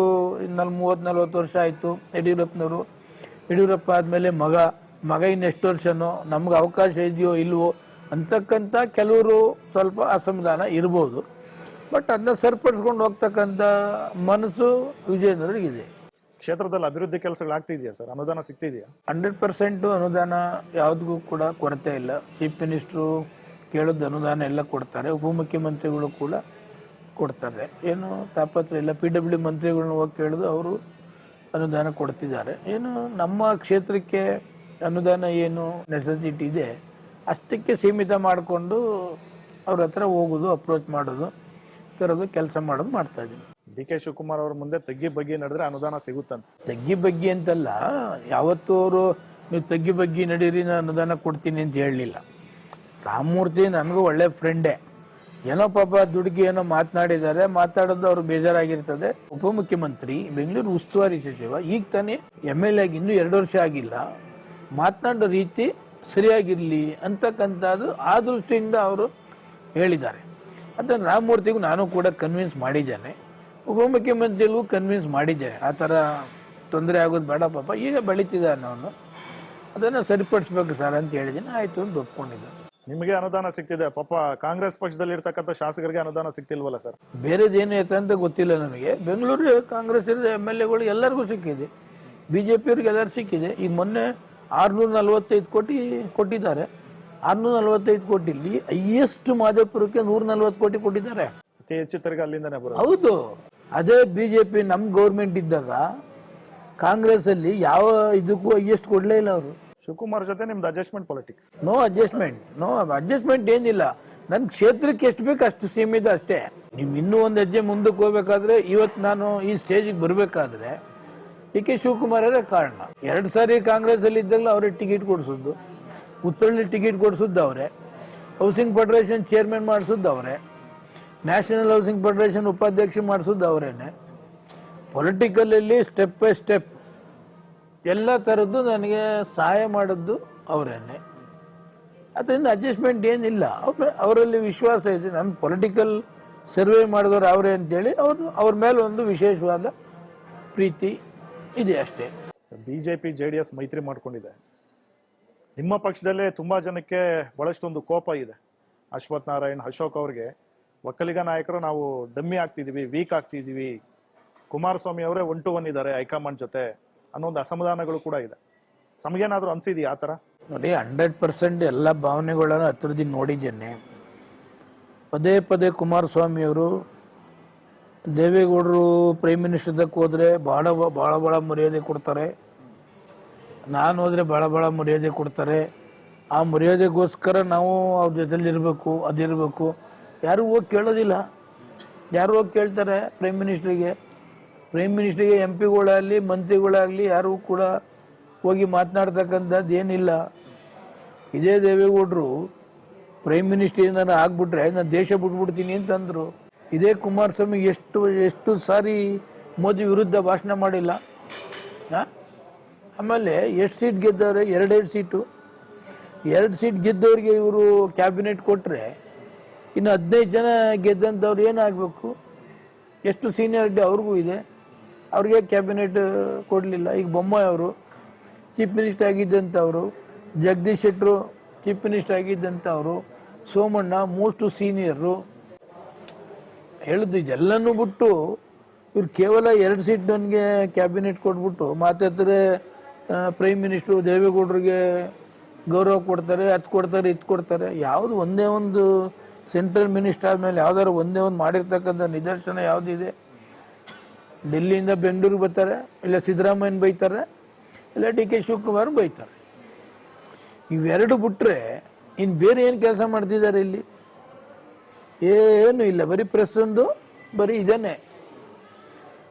30-40 ವರ್ಷ ಆಯಿತು ಯಡಿಯೂರಪ್ಪನವರು. ಯಡಿಯೂರಪ್ಪ ಆದಮೇಲೆ ಮಗ ಇನ್ನೆಷ್ಟು ವರ್ಷನೋ, ನಮ್ಗೆ ಅವಕಾಶ ಇದೆಯೋ ಇಲ್ವೋ ಅಂತಕ್ಕಂಥ ಕೆಲವರು ಸ್ವಲ್ಪ ಅಸಮಾಧಾನ ಇರ್ಬೋದು. ಬಟ್ ಅದನ್ನ ಸರಿಪಡಿಸ್ಕೊಂಡು ಹೋಗ್ತಕ್ಕಂಥ ಮನಸ್ಸು ವಿಜಯೇಂದ್ರರಿಗಿದೆ. ಕ್ಷೇತ್ರದಲ್ಲಿ ಅಭಿವೃದ್ಧಿ ಕೆಲಸಗಳಾಗ್ತಿದೆಯಾ ಸರ್? ಅನುದಾನ ಸಿಗ್ತಿದೆಯಾ? 100% ಅನುದಾನ ಯಾವುದಿಗೂ ಕೂಡ ಕೊರತೆ ಇಲ್ಲ. ಚೀಫ್ ಮಿನಿಸ್ಟ್ರು ಕೇಳಿದ ಅನುದಾನ ಎಲ್ಲ ಕೊಡ್ತಾರೆ. ಉಪಮುಖ್ಯಮಂತ್ರಿಗಳು ಕೂಡ ಕೊಡ್ತಾರೆ, ಏನು ತಾಪತ್ರ ಇಲ್ಲ. PW ಮಂತ್ರಿಗಳನ್ನ ಹೋಗಿ ಕೇಳಿದು ಅವರು ಅನುದಾನ ಕೊಡ್ತಿದ್ದಾರೆ. ಏನು ನಮ್ಮ ಕ್ಷೇತ್ರಕ್ಕೆ ಅನುದಾನ ಏನು ನೆಸೆಸಿಟಿ ಇದೆ ಅಷ್ಟಕ್ಕೆ ಸೀಮಿತ ಮಾಡಿಕೊಂಡು ಅವ್ರ ಹತ್ರ ಹೋಗೋದು, ಅಪ್ರೋಚ್ ಮಾಡೋದು, ತರೋದು, ಕೆಲಸ ಮಾಡೋದು ಮಾಡ್ತಾ ಇದ್ದೀನಿ. ಡಿ ಕೆ ಶಿವಕುಮಾರ್ ಅವ್ರ ಮುಂದೆ ತಗ್ಗಿ ಬಗ್ಗೆ ನಡೆದ್ರೆ ಅನುದಾನ ಸಿಗುತ್ತಂತ. ತಗ್ಗಿ ಬಗ್ಗೆ ಅಂತಲ್ಲ, ಯಾವತ್ತೂ ಅವರು ನೀವು ತಗ್ಗಿ ಬಗ್ಗೆ ನಡೀರಿ ನಾನು ಅನುದಾನ ಕೊಡ್ತೀನಿ ಅಂತ ಹೇಳಲಿಲ್ಲ. ರಾಮಮೂರ್ತಿ ನನಗೂ ಒಳ್ಳೆ ಫ್ರೆಂಡೇ. ಏನೋ ಪಾಪ ದುಡುಕಿ ಏನೋ ಮಾತನಾಡಿದ್ದಾರೆ, ಮಾತಾಡೋದು ಅವ್ರು ಬೇಜಾರಾಗಿರ್ತದೆ. ಉಪಮುಖ್ಯಮಂತ್ರಿ, ಬೆಂಗಳೂರು ಉಸ್ತುವಾರಿ ಸಚಿವ, ಈಗ ತಾನೇ MLA ಆಗಿ ಇನ್ನೂ 2 ವರ್ಷ ಆಗಿಲ್ಲ. ಮಾತನಾಡೋ ರೀತಿ ಸರಿಯಾಗಿರಲಿ ಅಂತಕ್ಕಂಥದ್ದು ಆ ದೃಷ್ಟಿಯಿಂದ ಅವರು ಹೇಳಿದ್ದಾರೆ. ಅದನ್ನು ರಾಮಮೂರ್ತಿಗೂ ನಾನು ಕೂಡ ಕನ್ವಿನ್ಸ್ ಮಾಡಿದ್ದೇನೆ, ಉಪಮುಖ್ಯಮಂತ್ರಿಗೂ ಕನ್ವಿನ್ಸ್ ಮಾಡಿದ್ದೇನೆ. ಆ ಥರ ತೊಂದರೆ ಆಗೋದು ಬೇಡ, ಪಾಪ ಈಗ ಬೆಳೀತಿದ್ದಾನೆ ಅವನು, ಅದನ್ನು ಸರಿಪಡಿಸ್ಬೇಕು ಸರ್ ಅಂತ ಹೇಳಿದ್ದೀನಿ. ಆಯಿತು ಅಂತ ಒಪ್ಕೊಂಡಿದ್ದಾನೆ. ನಿಮಗೆ ಅನುದಾನ ಸಿಗ್ತಿದೆ, ಪಾಪ ಕಾಂಗ್ರೆಸ್ ಪಕ್ಷದಲ್ಲಿ ಇರ್ತಕ್ಕಂಥ ಶಾಸಕರಿಗೆ ಅನುದಾನ ಸಿಗ್ತಿಲ್ವಲ್ಲ ಸರ್? ಬೇರೆದೇನು ಐತೆ ಅಂತ ಗೊತ್ತಿಲ್ಲ ನನಗೆ. ಬೆಂಗಳೂರು ಕಾಂಗ್ರೆಸ್ ಇರೋ MLAಗಳು ಎಲ್ಲರಿಗೂ ಸಿಕ್ಕಿದೆ, BJP ಅವ್ರಿಗೆ ಎಲ್ಲರೂ ಸಿಕ್ಕಿದೆ. ಈಗ ಮೊನ್ನೆ 645 ಕೋಟಿ ಕೊಟ್ಟಿದ್ದಾರೆ. 645 ಕೋಟಿಲಿ ಹೈಯೆಸ್ಟ್ ಮಾದೇಪುರಕ್ಕೆ 140 ಕೋಟಿ ಕೊಟ್ಟಿದ್ದಾರೆ. ಅತಿ ಹೆಚ್ಚು ತೆರಿಗೆ ಅಲ್ಲಿಂದನೇ ಬರೋದು. ಹೌದು, ಅದೇ BJP ನಮ್ಮ ಗೌರ್ಮೆಂಟ್ ಇದ್ದಾಗ ಕಾಂಗ್ರೆಸ್ ಅಲ್ಲಿ ಯಾವ ಇದಕ್ಕೂ ಹೈಯೆಸ್ಟ್ ಕೊಡ್ಲೇ ಇಲ್ಲ ಅವರು. ಶಿವಕುಮಾರ್ ಜೊತೆ ನಿಮ್ದು ಅಡ್ಜಸ್ಟ್ಮೆಂಟ್ ಪಾಲಿಟಿಕ್ಸ್? ನೋ ಅಡ್ಜಸ್ಟ್ಮೆಂಟ್ ಏನಿಲ್ಲ. ನನ್ನ ಕ್ಷೇತ್ರಕ್ಕೆ ಎಷ್ಟು ಬೇಕು ಅಷ್ಟು ಸೀಮಿತ ಅಷ್ಟೇ. ನೀವು ಇನ್ನೂ ಒಂದು ಹೆಜ್ಜೆ ಮುಂದಕ್ಕೆ ಹೋಗ್ಬೇಕಾದ್ರೆ, ಇವತ್ತು ನಾನು ಈ ಸ್ಟೇಜಿಗೆ ಬರಬೇಕಾದ್ರೆ ಡಿ ಕೆ ಶಿವಕುಮಾರರೇ ಕಾರಣ. 2 ಸಾರಿ ಕಾಂಗ್ರೆಸ್ ಅಲ್ಲಿ ಇದ್ದಾಗ ಅವರೇ ಟಿಕೆಟ್ ಕೊಡಿಸೋದು, ಉತ್ತಳ್ಳಿ ಟಿಕೆಟ್ ಕೊಡಿಸೋದು ಅವರೇ, ಹೌಸಿಂಗ್ ಫೆಡರೇಷನ್ ಚೇರ್ಮನ್ ಮಾಡಿಸೋದು ಅವರೇ, ನ್ಯಾಷನಲ್ ಹೌಸಿಂಗ್ ಫೆಡರೇಷನ್ ಉಪಾಧ್ಯಕ್ಷ ಮಾಡಿಸೋದು ಅವರೇನೆ. ಪೊಲಿಟಿಕಲಲ್ಲಿ ಸ್ಟೆಪ್ ಬೈ ಸ್ಟೆಪ್ ಎಲ್ಲ ಥರದ್ದು ನನಗೆ ಸಹಾಯ ಮಾಡಿದ್ದು ಅವರೇನೆ. ಅದರಿಂದ ಅಡ್ಜಸ್ಟ್ಮೆಂಟ್ ಏನಿಲ್ಲ. ಅವರಲ್ಲಿ ವಿಶ್ವಾಸ ಇದೆ. ನಾನು ಪೊಲಿಟಿಕಲ್ ಸರ್ವೆ ಮಾಡಿದವರು ಅವರೇ ಅಂತೇಳಿ ಅವ್ರ ಮೇಲೆ ಒಂದು ವಿಶೇಷವಾದ ಪ್ರೀತಿ ಇದೆ ಅಷ್ಟೇ. ಬಿಜೆಪಿ JDS ಮೈತ್ರಿ ಮಾಡ್ಕೊಂಡಿದೆ. ನಿಮ್ಮ ಪಕ್ಷದಲ್ಲೇ ತುಂಬಾ ಜನಕ್ಕೆ ಬಹಳಷ್ಟೊಂದು ಕೋಪ ಇದೆ. ಅಶ್ವಥ್ ನಾರಾಯಣ್, ಅಶೋಕ್ ಅವ್ರಿಗೆ ಒಕ್ಕಲಿಗ ನಾಯಕರು ನಾವು ಡಮ್ಮಿ ಆಗ್ತಿದೀವಿ, ವೀಕ್ ಆಗ್ತಿದೀವಿ, ಕುಮಾರಸ್ವಾಮಿ ಅವರೇ 1 to 1 ಇದ್ದಾರೆ ಹೈಕಮಾಂಡ್ ಜೊತೆ ಅನ್ನೋ ಒಂದು ಅಸಮಾಧಾನಗಳು ಕೂಡ ಇದೆ. ತಮಗೇನಾದ್ರೂ ಅನ್ಸಿದೆಯಾ ಆ ಥರ? ನೋಡಿ, 100% ಎಲ್ಲ ಭಾವನೆಗಳನ್ನು ಹತ್ರದಿಂದ ನೋಡಿದ್ದೇನೆ. ಪದೇ ಪದೇ ಕುಮಾರಸ್ವಾಮಿ ಅವರು ದೇವೇಗೌಡರು ಪ್ರೈಮ್ ಮಿನಿಸ್ಟರ್ದಕ್ಕೆ ಹೋದರೆ ಭಾಳ ಮರ್ಯಾದೆ ಕೊಡ್ತಾರೆ, ನಾನು ಹೋದರೆ ಭಾಳ ಮರ್ಯಾದೆ ಕೊಡ್ತಾರೆ. ಆ ಮರ್ಯಾದೆಗೋಸ್ಕರ ನಾವು ಅವ್ರ ಜೊತೆಲಿ ಇರಬೇಕು, ಅದಿರಬೇಕು. ಯಾರು ಹೋಗಿ ಕೇಳೋದಿಲ್ಲ. ಯಾರು ಹೋಗಿ ಕೇಳ್ತಾರೆ ಪ್ರೈಮ್ ಮಿನಿಸ್ಟ್ರಿಗೆ? MP ಗಳಾಗಲಿ ಮಂತ್ರಿಗಳಾಗಲಿ ಯಾರು ಕೂಡ ಹೋಗಿ ಮಾತನಾಡ್ತಕ್ಕಂಥದ್ದು ಏನಿಲ್ಲ. ಇದೇ ದೇವೇಗೌಡರು ಪ್ರೈಮ್ ಮಿನಿಸ್ಟರ್ ಏನಾರು ಆಗ್ಬಿಟ್ರೆ ನಾನು ದೇಶ ಬಿಟ್ಬಿಡ್ತೀನಿ ಅಂತಂದರು. ಇದೇ ಕುಮಾರಸ್ವಾಮಿ ಎಷ್ಟು ಸಾರಿ ಮೋದಿ ವಿರುದ್ಧ ಭಾಷಣ ಮಾಡಿಲ್ಲ. ಆಮೇಲೆ ಎಷ್ಟು ಸೀಟ್ ಗೆದ್ದವ್ರೆ? 2 ಸೀಟು. 2 ಸೀಟ್ ಗೆದ್ದವ್ರಿಗೆ ಇವರು ಕ್ಯಾಬಿನೆಟ್ ಕೊಟ್ಟರೆ ಇನ್ನು 15 ಜನ ಗೆದ್ದಂಥವ್ರು ಏನಾಗಬೇಕು? ಎಷ್ಟು ಸೀನಿಯಾರಿಟಿ ಅವ್ರಿಗೂ ಇದೆ. ಅವ್ರಿಗೆ ಕ್ಯಾಬಿನೆಟ್ ಕೊಡಲಿಲ್ಲ. ಈಗ ಬೊಮ್ಮಾಯಿ ಅವರು ಚೀಫ್ ಮಿನಿಸ್ಟರ್ ಆಗಿದ್ದಂಥವ್ರು, ಜಗದೀಶ್ ಶೆಟ್ಟರು ಚೀಫ್ ಮಿನಿಸ್ಟರ್ ಆಗಿದ್ದಂಥವ್ರು, ಸೋಮಣ್ಣ ಮೋಸ್ಟ್ ಸೀನಿಯರು. ಹೇಳುದು ಇದೆಲ್ಲನೂ ಬಿಟ್ಟು ಇವ್ರು ಕೇವಲ 2 ಸೀಟ್ ನನಗೆ ಕ್ಯಾಬಿನೆಟ್ ಕೊಟ್ಬಿಟ್ಟು ಮಾತಾಡ್ತಾರೆ. ಪ್ರೈಮ್ ಮಿನಿಸ್ಟ್ರು ದೇವೇಗೌಡರಿಗೆ ಗೌರವ ಕೊಡ್ತಾರೆ, ಅದು ಕೊಡ್ತಾರೆ, ಇದು ಕೊಡ್ತಾರೆ. ಯಾವುದು ಒಂದೇ ಒಂದು ಸೆಂಟ್ರಲ್ ಮಿನಿಸ್ಟರ್ ಆದಮೇಲೆ ಯಾವ್ದಾದ್ರು ಒಂದೇ ಒಂದು ಮಾಡಿರ್ತಕ್ಕಂಥ ನಿದರ್ಶನ ಯಾವುದಿದೆ? ಡೆಲ್ಲಿಯಿಂದ ಬೆಂಗಳೂರಿಗೆ ಬರ್ತಾರೆ, ಇಲ್ಲ ಸಿದ್ದರಾಮಯ್ಯನ ಬೈತಾರೆ, ಇಲ್ಲ DK ಶಿವಕುಮಾರ್ ಬೈತಾರೆ. ಇವೆರಡು ಬಿಟ್ಟರೆ ಇನ್ನು ಬೇರೆ ಏನು ಕೆಲಸ ಮಾಡ್ತಿದ್ದಾರೆ ಇಲ್ಲಿ? ಏನು ಇಲ್ಲ. ಬರೀ ಪ್ರೆಸ್ ಒಂದು, ಬರೀ ಇದನ್ನೇ.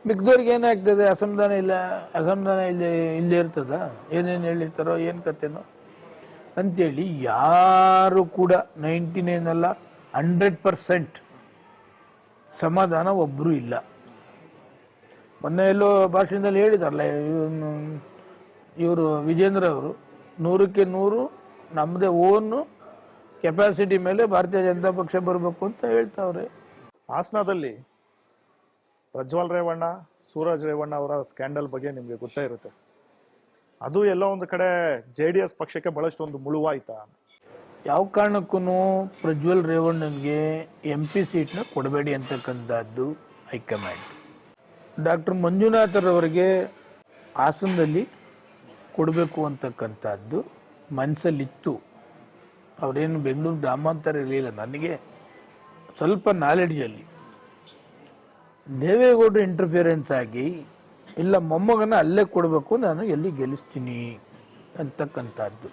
ಮಿಕ್ದವ್ರಿಗೆ ಏನಾಗ್ತದೆ? ಅಸಮಾಧಾನ ಇಲ್ಲೇ ಇರ್ತದ? ಏನೇನು ಹೇಳಿರ್ತಾರೋ ಏನು ಕತೆನೋ ಅಂತೇಳಿ ಯಾರು ಕೂಡ 99 ಅಲ್ಲ 100% ಸಮಾಧಾನ ಒಬ್ಬರು ಇಲ್ಲ. ಮೊನ್ನೆ ಎಲ್ಲೋ ಭಾಷಣದಲ್ಲಿ ಹೇಳಿದಾರಲ್ಲ ಇವರು ವಿಜೇಂದ್ರ ಅವರು, 100ಕ್ಕೆ 100 ನಮ್ಮದೇ ಓನು ಕೆಪಾಸಿಟಿ ಮೇಲೆ ಭಾರತೀಯ ಜನತಾ ಪಕ್ಷ ಬರಬೇಕು ಅಂತ ಹೇಳ್ತಾವ್ರೆ. ಹಾಸನದಲ್ಲಿ ಪ್ರಜ್ವಲ್ ರೇವಣ್ಣ, ಸೂರಜ್ ರೇವಣ್ಣ ಅವರ ಸ್ಕ್ಯಾಂಡಲ್ ಬಗ್ಗೆ ನಿಮಗೆ ಗೊತ್ತೇ ಇರುತ್ತೆ. ಅದು ಎಲ್ಲೋ ಒಂದು ಕಡೆ JDS ಪಕ್ಷಕ್ಕೆ ಬಹಳಷ್ಟೊಂದು ಮುಳುವಾಯ್ತಾ? ಯಾವ ಕಾರಣಕ್ಕೂ ಪ್ರಜ್ವಲ್ ರೇವಣ್ಣನಿಗೆ MP ಸೀಟ್ನ ಕೊಡಬೇಡಿ ಅಂತಕ್ಕಂಥದ್ದು ಹೈಕಮಾಂಡ್. ಡಾಕ್ಟರ್ ಮಂಜುನಾಥರವರಿಗೆ ಹಾಸನದಲ್ಲಿ ಕೊಡಬೇಕು ಅಂತಕ್ಕಂಥದ್ದು ಮನಸ್ಸಲ್ಲಿತ್ತು. ಅವರೇನು ಬೆಂಗಳೂರು ಗ್ರಾಮಾಂತರ ಇರಲಿಲ್ಲ. ನನಗೆ ಸ್ವಲ್ಪ ನಾಲೆಡ್ಜಲ್ಲಿ ದೇವೇಗೌಡರು ಇಂಟರ್ಫಿಯರೆನ್ಸ್ ಆಗಿ ಇಲ್ಲ ಮೊಮ್ಮಗನ ಅಲ್ಲೇ ಕೊಡಬೇಕು, ನಾನು ಎಲ್ಲಿ ಗೆಲ್ಲಿಸ್ತೀನಿ ಅಂತಕ್ಕಂಥದ್ದು.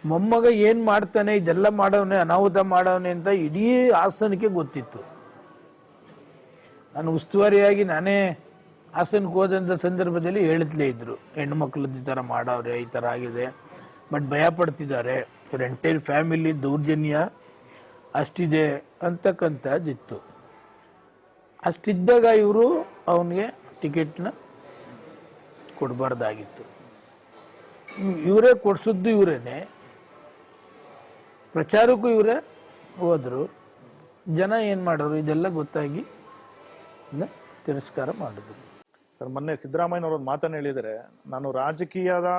ಮೊಮ್ಮಗ ಏನು ಮಾಡ್ತಾನೆ, ಇದೆಲ್ಲ ಮಾಡವನೆ, ಅನಾಹುತ ಮಾಡವನೆ ಅಂತ ಇಡೀ ಹಾಸನಕ್ಕೆ ಗೊತ್ತಿತ್ತು. ನಾನು ಉಸ್ತುವಾರಿಯಾಗಿ ನಾನೇ ಹಾಸನಕ್ಕೆ ಹೋದಂಥ ಸಂದರ್ಭದಲ್ಲಿ ಹೇಳುತ್ತಲೇ ಇದ್ರು, ಹೆಣ್ಣು ಮಕ್ಕಳದ್ದು ಈ ಥರ ಮಾಡವ್ರೆ, ಈ ಥರ ಆಗಿದೆ, ಬಟ್ ಭಯ ಪಡ್ತಿದ್ದಾರೆ, ಇವ್ರ ಎಂಟೈರ್ ಫ್ಯಾಮಿಲಿ ದೌರ್ಜನ್ಯ ಅಷ್ಟಿದೆ ಅಂತಕ್ಕಂಥದ್ದಿತ್ತು. ಅಷ್ಟಿದ್ದಾಗ ಇವರು ಅವನಿಗೆ ಟಿಕೆಟ್ನ ಕೊಡಬಾರ್ದಾಗಿತ್ತು. ಇವರೇ ಕೊಡಿಸಿದ್ದು, ಇವರೇನೆ ಪ್ರಚಾರಕ್ಕೂ ಇವರೇ ಹೋದರು. ಜನ ಏನು ಮಾಡೋರು? ಇದೆಲ್ಲ ಗೊತ್ತಾಗಿ ತಿರಸ್ಕಾರ ಮಾಡಿದ್ರು. ಸರ್, ಮೊನ್ನೆ ಸಿದ್ದರಾಮಯ್ಯನವರು ಮಾತನ್ನು ಹೇಳಿದರೆ, ನಾನು ರಾಜಕೀಯದ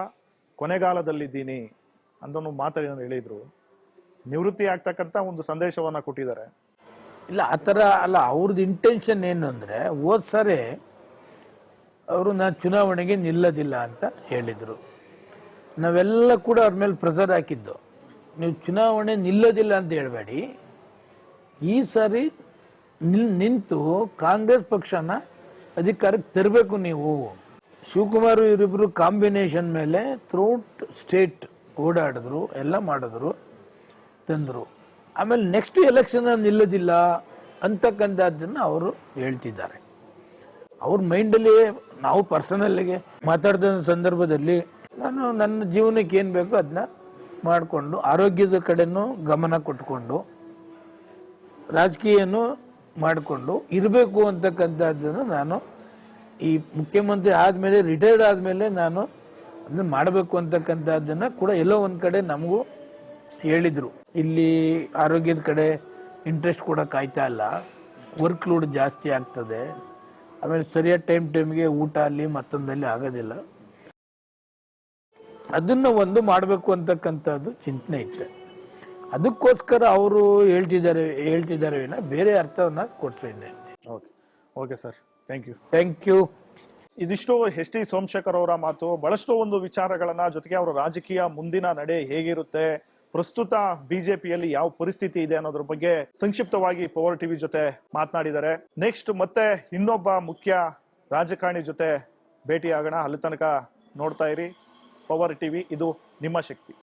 ಕೊನೆಗಾಲದಲ್ಲಿದ್ದೀನಿ ಅಂತ ಮಾತನ್ನು ಹೇಳಿದ್ರು. ನಿವೃತ್ತಿ ಆಗ್ತಕ್ಕಂಥ ಒಂದು ಸಂದೇಶವನ್ನ ಕೊಟ್ಟಿದ್ದಾರೆ. ಇಲ್ಲ, ಆ ಥರ ಅಲ್ಲ. ಅವ್ರದ್ದು ಇಂಟೆನ್ಷನ್ ಏನು ಅಂದರೆ, ಹೋದ ಸಾರಿ ಅವರು ನಾನು ಚುನಾವಣೆಗೆ ನಿಲ್ಲೋದಿಲ್ಲ ಅಂತ ಹೇಳಿದರು. ನಾವೆಲ್ಲ ಕೂಡ ಅವ್ರ ಮೇಲೆ ಪ್ರೆಸರ್ ಹಾಕಿದ್ದು, ನೀವು ಚುನಾವಣೆ ನಿಲ್ಲೋದಿಲ್ಲ ಅಂತ ಹೇಳಬೇಡಿ, ಈ ಸಾರಿ ನಿಂತು ಕಾಂಗ್ರೆಸ್ ಪಕ್ಷನ ಅಧಿಕಾರಕ್ಕೆ ತರಬೇಕು ನೀವು. ಶಿವಕುಮಾರ್ ಇವರಿಬ್ಬರು ಕಾಂಬಿನೇಷನ್ ಮೇಲೆ ಥ್ರೂಟ್ ಸ್ಟೇಟ್ ಓಡಾಡಿದ್ರು, ಎಲ್ಲ ಮಾಡಿದ್ರು, ತಂದರು. ಆಮೇಲೆ ನೆಕ್ಸ್ಟ್ ಎಲೆಕ್ಷನ್ ನಿಲ್ಲೋದಿಲ್ಲ ಅಂತಕ್ಕಂಥದ್ದನ್ನು ಅವರು ಹೇಳ್ತಿದ್ದಾರೆ. ಅವ್ರ ಮೈಂಡಲ್ಲಿ ನಾವು ಪರ್ಸನಲ್ಗೆ ಮಾತಾಡ್ದ ಸಂದರ್ಭದಲ್ಲಿ ನಾನು ನನ್ನ ಜೀವನಕ್ಕೆ ಏನು ಬೇಕೋ ಅದನ್ನ ಮಾಡಿಕೊಂಡು ಆರೋಗ್ಯದ ಕಡೆನೂ ಗಮನ ಕೊಟ್ಕೊಂಡು ರಾಜಕೀಯನೂ ಮಾಡಿಕೊಂಡು ಇರಬೇಕು ಅಂತಕ್ಕಂಥದ್ದನ್ನು ನಾನು ಈ ಮುಖ್ಯಮಂತ್ರಿ ಆದಮೇಲೆ ರಿಟೈರ್ಡ್ ಆದಮೇಲೆ ನಾನು ಅದನ್ನ ಮಾಡಬೇಕು ಅಂತಕ್ಕಂಥದ್ದನ್ನು ಕೂಡ ಎಲ್ಲೋ ಒಂದು ಕಡೆ ನಮಗೂ ಹೇಳಿದರು. ಇಲ್ಲಿ ಆರೋಗ್ಯದ ಕಡೆ ಇಂಟ್ರೆಸ್ಟ್ ಕೊಡೋಕೆ ಆಯ್ತಾ ಇಲ್ಲ, ವರ್ಕ್ ಲೋಡ್ ಜಾಸ್ತಿ ಆಗ್ತದೆ, ಆಮೇಲೆ ಸರಿಯಾದ ಟೈಮ್ಗೆ ಊಟ ಅಲ್ಲಿ ಮತ್ತೊಂದಲ್ಲಿ ಆಗೋದಿಲ್ಲ, ಅದನ್ನು ಒಂದು ಮಾಡಬೇಕು ಅಂತಕ್ಕಂಥದ್ದು ಚಿಂತನೆ ಇತ್ತು. ಅದಕ್ಕೋಸ್ಕರ ಅವರು ಹೇಳ್ತಿದ್ದಾರೆ ವಿನ ಬೇರೆ ಅರ್ಥವನ್ನ ಕೊಡ್ಸಿದ್ದೆ. Okay okay sir, thank you. ಇದಿಷ್ಟು ಎಸ್ ಟಿ ಸೋಮಶೇಖರ್ ಅವರ ಮಾತು. ಬಹಳಷ್ಟು ಒಂದು ವಿಚಾರಗಳನ್ನ, ಜೊತೆಗೆ ಅವರ ರಾಜಕೀಯ ಮುಂದಿನ ನಡೆ ಹೇಗಿರುತ್ತೆ, ಪ್ರಸ್ತುತ ಬಿಜೆಪಿಯಲ್ಲಿ ಯಾವ ಪರಿಸ್ಥಿತಿ ಇದೆ ಅನ್ನೋದ್ರ ಬಗ್ಗೆ ಸಂಕ್ಷಿಪ್ತವಾಗಿ ಪವರ್ ಟಿವಿ ಜೊತೆ ಮಾತನಾಡಿದ್ದಾರೆ. ನೆಕ್ಸ್ಟ್ ಮತ್ತೆ ಇನ್ನೊಬ್ಬ ಮುಖ್ಯ ರಾಜಕಾರಣಿ ಜೊತೆ ಭೇಟಿಯಾಗೋಣ. ಅಲ್ಲಿ ತನಕ ನೋಡ್ತಾ ಇರಿ ಪವರ್ ಟಿವಿ, ಇದು ನಿಮ್ಮ ಶಕ್ತಿ.